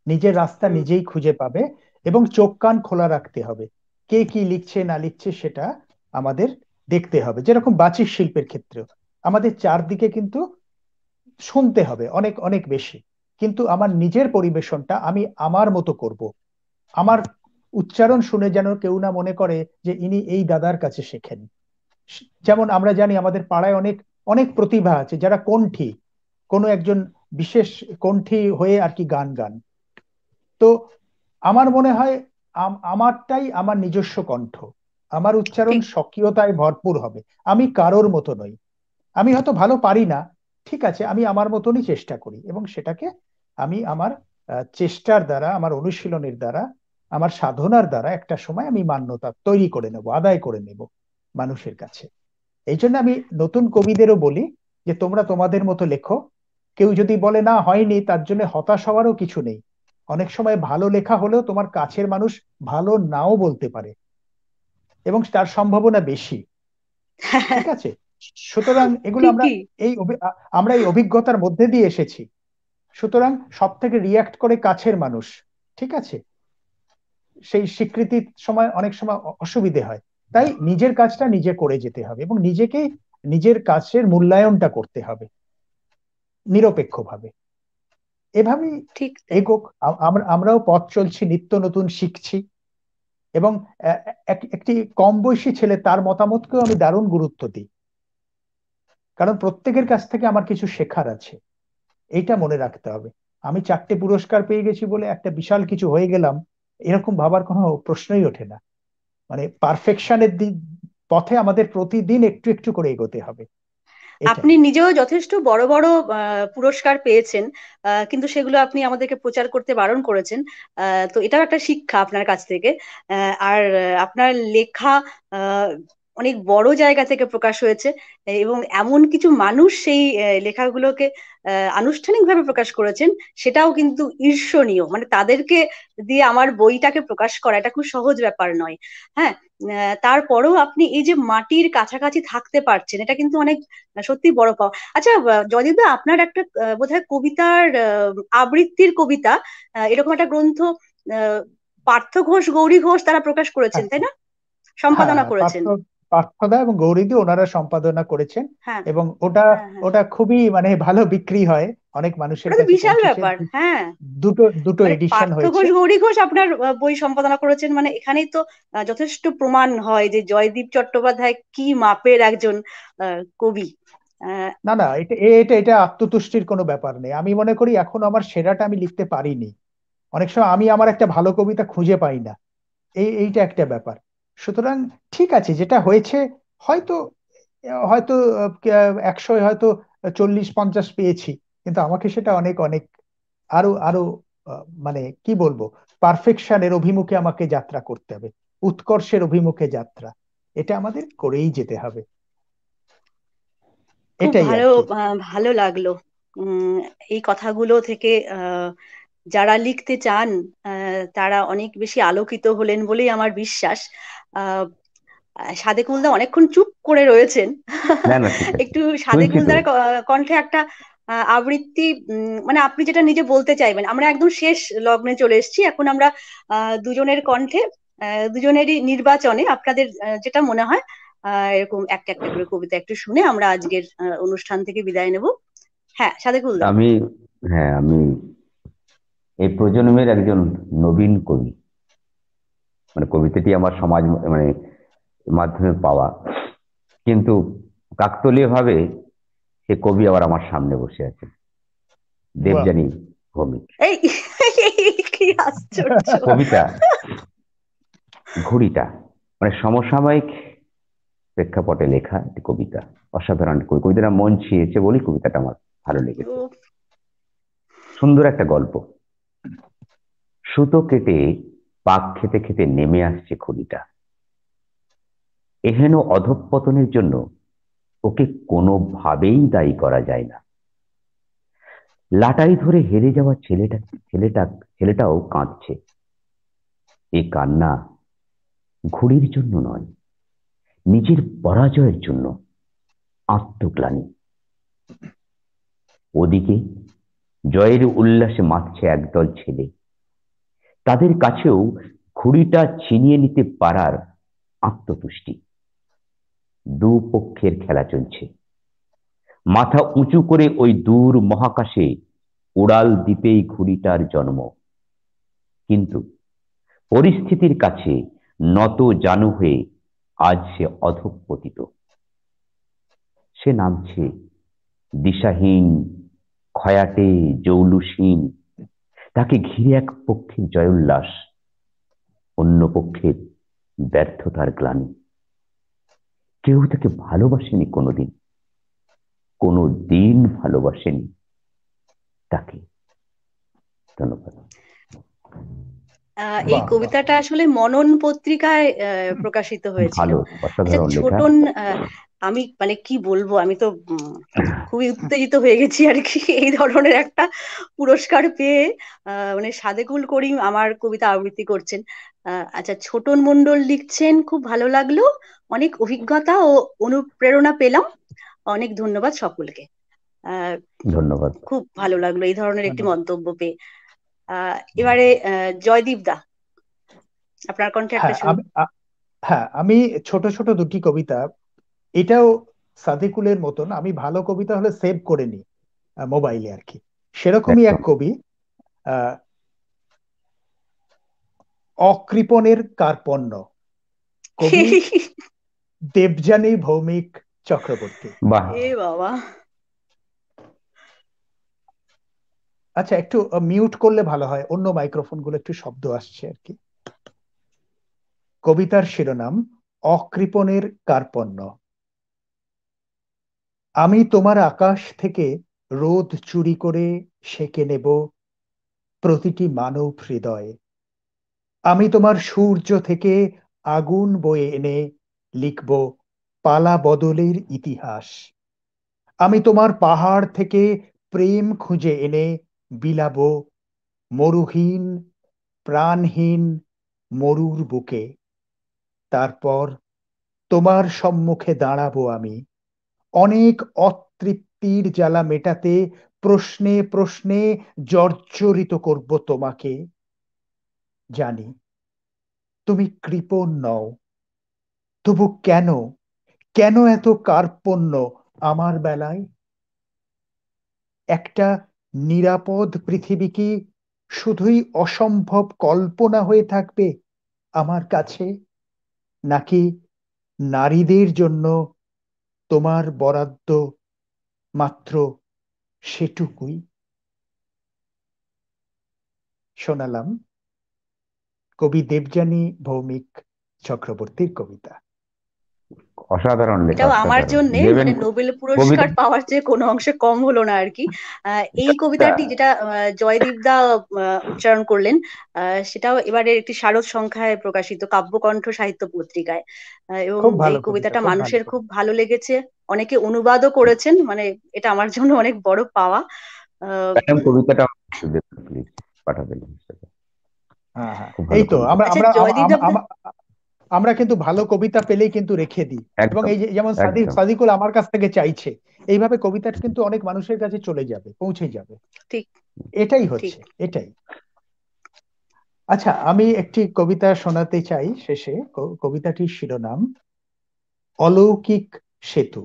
নিজের রাস্তা হুম। নিজেই খুঁজে পাবে। এবং চোখ কান খোলা রাখতে হবে, কে কি লিখছে না লিখছে সেটা আমাদের দেখতে হবে। যেরকম বাচিক শিল্পের ক্ষেত্রেও আমাদের চারদিকে কিন্তু শুনতে হবে অনেক অনেক বেশি, কিন্তু আমার নিজের পরিবেশনটা আমি আমার মতো করব। আমার উচ্চারণ শুনে যেন কেউ না মনে করে যে ইনি এই দাদার কাছে শেখেন। যেমন আমরা জানি আমাদের পাড়ায় অনেক অনেক প্রতিভা আছে যারা কণ্ঠী, কোনো একজন বিশেষ কণ্ঠী হয়ে আর কি গান গান। তো আমার মনে হয় আমারটাই আমার নিজস্ব কণ্ঠ, আমার উচ্চারণ ঠিক। স্বকীয়তায় ভরপুর হবে। আমি কারোর মতো নই। আমি হয়তো ভালো পারি না, ঠিক আছে, আমি আমার মতনই চেষ্টা করি, এবং সেটাকে আমি আমার চেষ্টার দ্বারা, আমার অনুশীলনের দ্বারা, আমার সাধনার দ্বারা একটা সময় আমি মান্যতা তৈরি করে নেব, আদায় করে নেব মানুষের কাছে। এই জন্য আমি নতুন কবিদেরও বলি যে তোমরা তোমাদের মতো লেখো। কেউ যদি বলে না হয়নি, তার জন্য হতাশ হওয়ারও কিছু নেই। অনেক সময় ভালো লেখা হলেও তোমার কাছের মানুষ ভালো নাও বলতে পারে, এবং তার সম্ভাবনা বেশি। ঠিক আছে, সুতরাং এগুলো আমরা ঠিকই। আমরা এই অভিজ্ঞতার মধ্যে দিয়ে এসেছি। সুতরাং সব থেকে রিয়াক্ট করে কাছের মানুষ। ঠিক আছে, সেই স্বীকৃতির সময় অনেক সময় অসুবিধে হয়। তাই নিজের কাজটা নিজে করে যেতে হবে, এবং নিজেকে নিজের কাজের মূল্যায়নটা করতে হবে নিরপেক্ষভাবে। এভাবেই ঠিক তাই। এগোক। আমরাও পথ চলছি, নিত্য নতুন শিখছি। এবং একটি কম বয়সী ছেলে, তার মতামতকেও আমি দারুণ গুরুত্ব দিই, কারণ প্রত্যেকের কাছ থেকে আমার কিছু শেখার আছে। এইটা মনে রাখতে হবে। আমি 4টে পুরস্কার পেয়ে গেছি বলে একটা বিশাল কিছু হয়ে গেলাম, এরকম ভাবার কোনো প্রশ্নই ওঠে না। মানে পারফেকশনের পথে আমাদের প্রতিদিন একটু একটু করে এগোতে হবে, এটাই। আপনি নিজেও যথেষ্ট বড় বড় পুরস্কার পেয়েছেন, কিন্তু সেগুলো আপনি আমাদেরকে প্রচার করতে বারণ করেছেন। তো এটাও একটা শিক্ষা আপনার কাছ থেকে। আর আপনার লেখা আহ, অনেক বড় জায়গা থেকে প্রকাশ হয়েছে, এবং এমন কিছু মানুষ সেই লেখাগুলোকে আনুষ্ঠানিকভাবে প্রকাশ করেছেন, সেটাও কিন্তু ঈর্ষণীয়। মানে তাদেরকে দিয়ে আমার বইটাকে প্রকাশ করা এটা খুব সহজ ব্যাপার নয়। হ্যাঁ, তারপরেও আপনি এই যে মাটির কাছাকাছি থাকতে পারছেন, এটা কিন্তু অনেক সত্যি বড় পাওয়া। আচ্ছা, জয়দীপ দা, আপনার একটা বোধহয় কবিতার আবৃত্তির কবিতা, এরকম একটা গ্রন্থ আহ, পার্থ ঘোষ, গৌরী ঘোষ তারা প্রকাশ করেছেন, হ্যাঁ, তাই না? হ্যাঁ, সম্পাদনা করেছেন। পার্থদা এবং গৌরীদি ওনারা সম্পাদনা করেছেন। হ্যাঁ, এবং ওটা হ্যাঁ, হ্যাঁ, ওটা খুবই মানে ভালো বিক্রি হয়, অনেক মানুষের ওটা তো কাছে বিশাল পৌঁছেছে। ব্যাপার। হ্যাঁ, দুটো দুটো মানে এডিশন পার্থ হয়েছে। ঘোষ, গৌরী ঘোষ আপনার বই সম্পাদনা করেছেন, মানে এখানেই তো যথেষ্ট প্রমাণ হয় যে জয়দীপ চট্টোপাধ্যায় কি মাপের একজন কবি। আহ, না, না, এটা এটা এটা আত্মতুষ্টির কোনো ব্যাপার নেই। আমি মনে করি এখন আমার সেরাটা আমি লিখতে পারিনি। অনেক সময় আমি আমার একটা ভালো কবিতা খুঁজে পাই না, এইটা একটা ব্যাপার। সুতরাং ঠিক আছে, যেটা হয়েছে, হয়তো হয়তো 100 হয়তো 40-50 পেয়েছি, কিন্তু আমাকে সেটা অনেক অনেক আরো আরো মানে কি বলবো, পারফেকশনের অভিমুখে আমাকে যাত্রা করতে হবে, উৎকর্ষের অভিমুখে যাত্রা, এটা আমাদের করেই যেতে হবে। খুব এটাই আর ভালো, কি। ভালো লাগলো উম এই কথাগুলো থেকে। যারা লিখতে চান তারা অনেক বেশি আলোকিত হলেন বলেই আমার বিশ্বাস। আহ সাদেকুলদা অনেকক্ষণ চুপ করে রয়েছেন। না না, ঠিক আছে, একটু শুনছি তো। সাদেকুলদার কণ্ঠে একটা আবৃত্তি, মানে আপনি যেটা নিজে বলতে চাইবেন। আমরা একদম শেষ লগ্নে চলে এসেছি, এখন আমরা দুজনের কণ্ঠে, দুজনেরই নির্বাচনে আপনাদের যেটা মনে হয় এরকম একটা একটা করে কবিতা একটু শুনে আমরা আজকের অনুষ্ঠান থেকে বিদায় নেব। হ্যাঁ, সাদেকুলদা। আমি, হ্যাঁ, আমি এই প্রজন্মের একজন নবীন কবি। মানে কবিতাটি আমার সমাজ মানে মাধ্যমে পাওয়া, কিন্তু কাকতালীয় ভাবে সে কবি আবার আমার সামনে বসে আছে, বাহ! দেবযানী ভৌমিক। এই কি আশ্চর্য! কবিতা ঘুড়িটা, মানে সমসাময়িক প্রেক্ষাপটে লেখা একটি কবিতা, অসাধারণ কবিতাটা মন ছুঁয়েছে বলেই কবিতাটা আমার ভালো লেগেছে। উফ, সুন্দর একটা গল্প। সুতো কেটে পাক খেতে খেতে নেমে আসছে ঘুড়িটা। এহেন অধঃপতনের জন্য ওকে কোনোভাবেই দায়ী করা যায় না। লাটাই ধরে হেরে যাওয়া ছেলেটা ছেলেটাও কাঁদছে। এই কান্না ঘুড়ির জন্য নয়, নিজের পরাজয়ের জন্য, আত্মগ্লানি। ওদিকে জয়ের উল্লাসে মাতছে একদল ছেলে, তাদের কাছেও ঘুড়িটা ছিনিয়ে নিতে পারার আত্মতুষ্টি। দুপক্ষের খেলা চলছে। মাথা উঁচু করে ওই দূর মহাকাশে উড়াল দ্বীপেই ঘুড়িটার জন্ম। কিন্তু পরিস্থিতির কাছে নত জানু হয়ে আজ সে অধঃপতিত। সে নামছে দিশাহীন, খয়াটে, জৌলুসহীন। তাকে ঘিরে এক পক্ষের জয়োল্লাস, অন্য পক্ষের ব্যর্থতার গ্লানি। কেউ তাকে ভালোবাসেনি কোনোদিন, কোনো দিন ভালোবাসেনি তাকে। ধন্যবাদ। এই বাহ, বাহ! কবিতাটা আসলে মনন পত্রিকায় প্রকাশিত হয়েছিল। ভালো, আচ্ছা, অসাধারণ লেখা। ছোটন, আমি মানে কি বলবো, আমি তো খুবই উত্তেজিত হয়ে গেছি আর কি, এই ধরনের একটা পুরস্কার পেয়ে। মানে সাদেকুল করিম আমার কবিতা আবৃত্তি করছেন। আচ্ছা, ছোটন মণ্ডল লিখছেন, খুব ভালো লাগলো, অনেক অভিজ্ঞতা ও অনুপ্রেরণা পেলাম। অনেক ধন্যবাদ সকলকে। আহ ধন্যবাদ। খুব ভালো লাগলো এই ধরনের একটি ধন্যবাদ। মন্তব্য পেয়ে। এবারে জয়দীপ দা, আপনার কণ্ঠে একটা হ্যাঁ, শুনি। আমি ছোট ছোট দুটি কবিতা, এটাও সাদিকুলের মতন, আমি ভালো কবিতা হলে সেভ করে নিই মোবাইলে আর কি। সেরকমই এক একদম। কবি, আহ, অকৃপণের কার্পণ্য, কবি দেবযানী ভৌমিক চক্রবর্তী। বাহ। এ বাবা! আচ্ছা, একটু মিউট করলে ভালো হয়, অন্য মাইক্রোফোন গুলো একটু শব্দ আসছে আর কি। কবিতার শিরোনাম অকৃপণের কার্পণ্য। আমি তোমার আকাশ থেকে রোদ চুরি করে সেঁকে নেব প্রতিটি মানব হৃদয়ে। আমি তোমার সূর্য থেকে আগুন বয়ে এনে লিখব পালা বদলের ইতিহাস। আমি তোমার পাহাড় থেকে প্রেম খুঁজে এনে বিলাবো মরুহীন প্রাণহীন মরুর বুকে। তারপর তোমার সম্মুখে দাঁড়াবো আমি, অনেক অতৃপ্তির জ্বালা মেটাতে প্রশ্নে প্রশ্নে জর্জরিত করব তোমাকে। জানি তুমি কৃপণ নও, তবু কেন, কেন এত কার্পণ্য আমার বেলায়? একটা নিরাপদ পৃথিবী কি শুধুই অসম্ভব কল্পনা হয়ে থাকবে আমার কাছে, নাকি নারীদের জন্য তোমার বরাদ্দ মাত্র সেটুকুই? শোনালাম কবি দেবযানী ভৌমিক চক্রবর্তীর কবিতা। অসাধারণ লেখা, এটাও আমার অসাধারণ। জন্য দেবেন মানে নোবেল কবিতা পুরস্কার পাওয়ার চেয়ে কোনো অংশে কম হলো না আর কি। এই কবিতাটি যেটা জয়দীপ দা উচ্চারণ করলেন, সেটাও এবারে একটি শারদ সংখ্যায় প্রকাশিত কাব্যকণ্ঠ সাহিত্য পত্রিকায়। এবং খুব এই ভালো কবিতা, কবিতাটা খুব ভালো মানুষের খুব কবিতা। ভালো লেগেছে, অনেকে অনুবাদও করেছেন, মানে এটা আমার জন্য অনেক বড় পাওয়া। আহ, ম্যাডাম কবিতাটা প্লিজ পাঠাবেন। হ্যাঁ হ্যাঁ, খুব এই ভালো তো কবিতা। আমরা আচ্ছা আমরা জয়দীপ দা, আমরা কিন্তু ভালো কবিতা পেলেই কিন্তু রেখে দিই। এবং একদম এই যে যেমন একদম সাদিকুল আমার কাছ থেকে চাইছে, এইভাবে কবিতাটা কিন্তু অনেক মানুষের কাছে চলে যাবে, পৌঁছে যাবে। ঠিক এটাই ঠিক। হচ্ছে, এটাই। আচ্ছা, আমি একটি কবিতা শোনাতে চাই শেষে। কবিতাটির শিরোনাম অলৌকিক সেতু।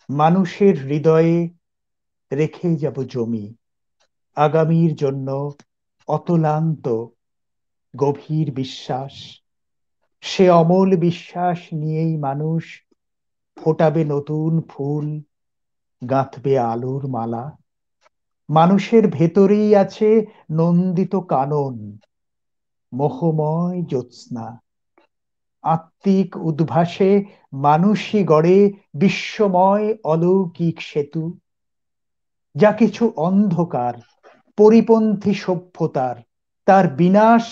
মানুষের হৃদয়ে রেখে যাব জমি, আগামীর জন্য অতলান্ত গভীর বিশ্বাস। সে অমল বিশ্বাস নিয়েই মানুষ ফোটাবে নতুন ফুল, গাঁথবে আলোর মালা। মানুষের ভেতরেই আছে নন্দিত কানন, মোহময় জ্যোৎস্না। আত্মিক উদ্ভাসে মানুষই গড়ে বিশ্বময় অলৌকিক সেতু। যা কিছু অন্ধকার পরিপন্থী সভ্যতার, তার বিনাশ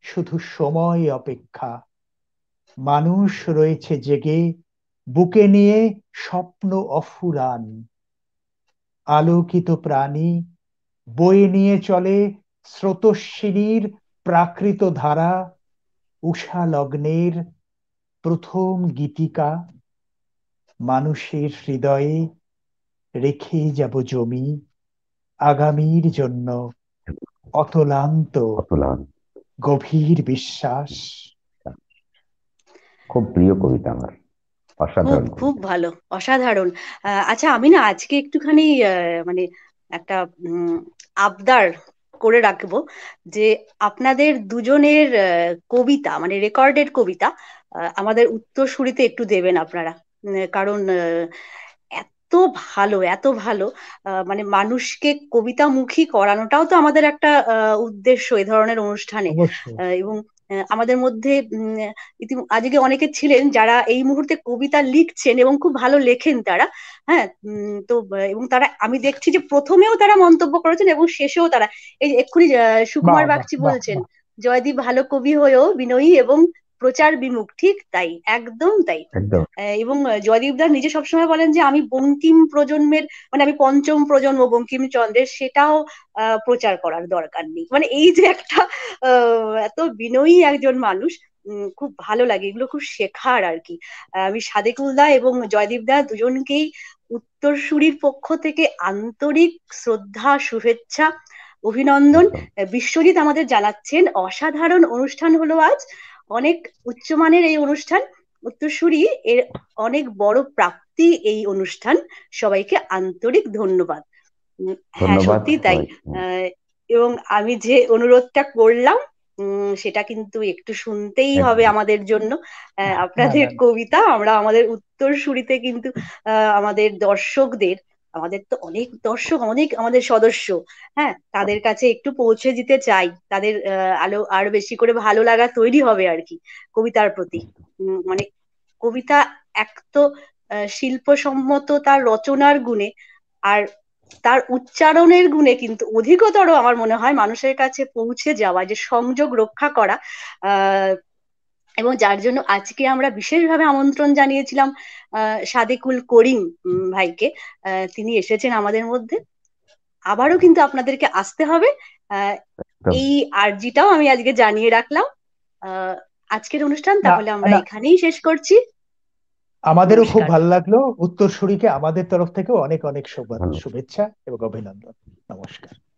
শুধু সময় অপেক্ষা। মানুষ রয়েছে জেগে, বুকে নিয়ে স্বপ্ন অফুরান। আলোকিত প্রাণী বয়ে নিয়ে চলে স্রোতস্বিনীর প্রাকৃত ধারা। উষা লগ্নের প্রথম গীতিকা। মানুষের হৃদয়ে রেখে যাব জমি, আগামীর জন্য অতলান্ত অতুলন। গভীর বিশ্বাস। খুব প্রিয় কবিতা আমার, খুব অসাধারণ খুব কবিতা। ভালো, অসাধারণ। আচ্ছা আমি না আজকে একটুখানি মানে একটা আবদার করে রাখবো, যে আপনাদের দুজনের কবিতা মানে রেকর্ডেড কবিতা আমাদের উত্তরসূরিতে একটু দেবেন আপনারা। কারণ এত ভালো, এত ভালো, মানে মানুষকে কবিতামুখী করানোটাও তো আমাদের একটা উদ্দেশ্য এ ধরনের অনুষ্ঠানে। অবশ্যই। এবং আমাদের মধ্যে আজকে অনেকে ছিলেন যারা এই মুহূর্তে কবিতা লিখছেন এবং খুব ভালো লেখেন তারা। হ্যাঁ, তো এবং তারা আমি দেখছি যে প্রথমেও তারা মন্তব্য করেছেন এবং শেষেও তারা, এই যে এক্ষুনি বাহ সুকুমার বাহ বাগচি বাহ বলছেন বাহ। জয়দীপ ভালো কবি হয়েও বিনয়ী এবং প্রচার বিমুখ, ঠিক তাই, একদম তাই। একদম এবং জয়দীপ দা নিজে সবসময় বলেন যে আমি বঙ্কিম প্রজন্মের, মানে আমি পঞ্চম প্রজন্ম বঙ্কিমচন্দ্রের, সেটাও প্রচার করার দরকার নেই। মানে এই যে একটা এত বিনয়ী একজন মানুষ, খুব ভালো লাগে, এগুলো খুব শেখার আর কি। আমি সাদেকুল দা এবং জয়দীপ দা দুজনকেই উত্তরসূরির পক্ষ থেকে আন্তরিক শ্রদ্ধা, শুভেচ্ছা, অভিনন্দন। একদম বিশ্বজিৎ আমাদের জানাচ্ছেন অসাধারণ অনুষ্ঠান হলো আজ, অনেক উচ্চমানের এই অনুষ্ঠান, উত্তরসূরি এর অনেক বড় প্রাপ্তি এই অনুষ্ঠান। সবাইকে আন্তরিক ধন্যবাদ। হ্যাঁ ধন্যবাদ সত্যি তাই। সবাই। আহ, এবং আমি যে অনুরোধটা করলাম সেটা কিন্তু একটু শুনতেই হবে একদম আমাদের জন্য। না আপনাদের না না। কবিতা আমরা আমাদের উত্তরসূরিতে কিন্তু আমাদের দর্শকদের, আমাদের তো অনেক দর্শক, অনেক আমাদের সদস্য, হ্যাঁ তাদের কাছে একটু পৌঁছে দিতে চাই, তাদের আলো আরো বেশি করে ভালো লাগা তৈরি হবে আর কি কবিতার প্রতি। মানে কবিতা এক তো শিল্পসম্মত তার রচনার গুণে, আর তার উচ্চারণের গুণে কিন্তু অধিকতর আমার মনে হয় মানুষের কাছে পৌঁছে যাওয়া, যে সংযোগ রক্ষা করা। আহ এবং যার জন্য আজকে আমরা বিশেষভাবে আমন্ত্রণ জানিয়েছিলাম সাদেকুল করিম ভাইকে। তিনি এসেছেন আমাদের মধ্যে, আবারও কিন্তু আপনাদেরকে আসতে হবে। আহ একদম এই আর্জিটাও আমি আজকে জানিয়ে রাখলাম। আহ আজকের অনুষ্ঠান না তাহলে আমরা না, এখানেই শেষ করছি। আমাদেরও খুব নমস্কার। ভালো লাগলো। উত্তরসূরিকে আমাদের তরফ থেকেও অনেক অনেক ধন্যবাদ। শুভেচ্ছা এবং অভিনন্দন। নমস্কার।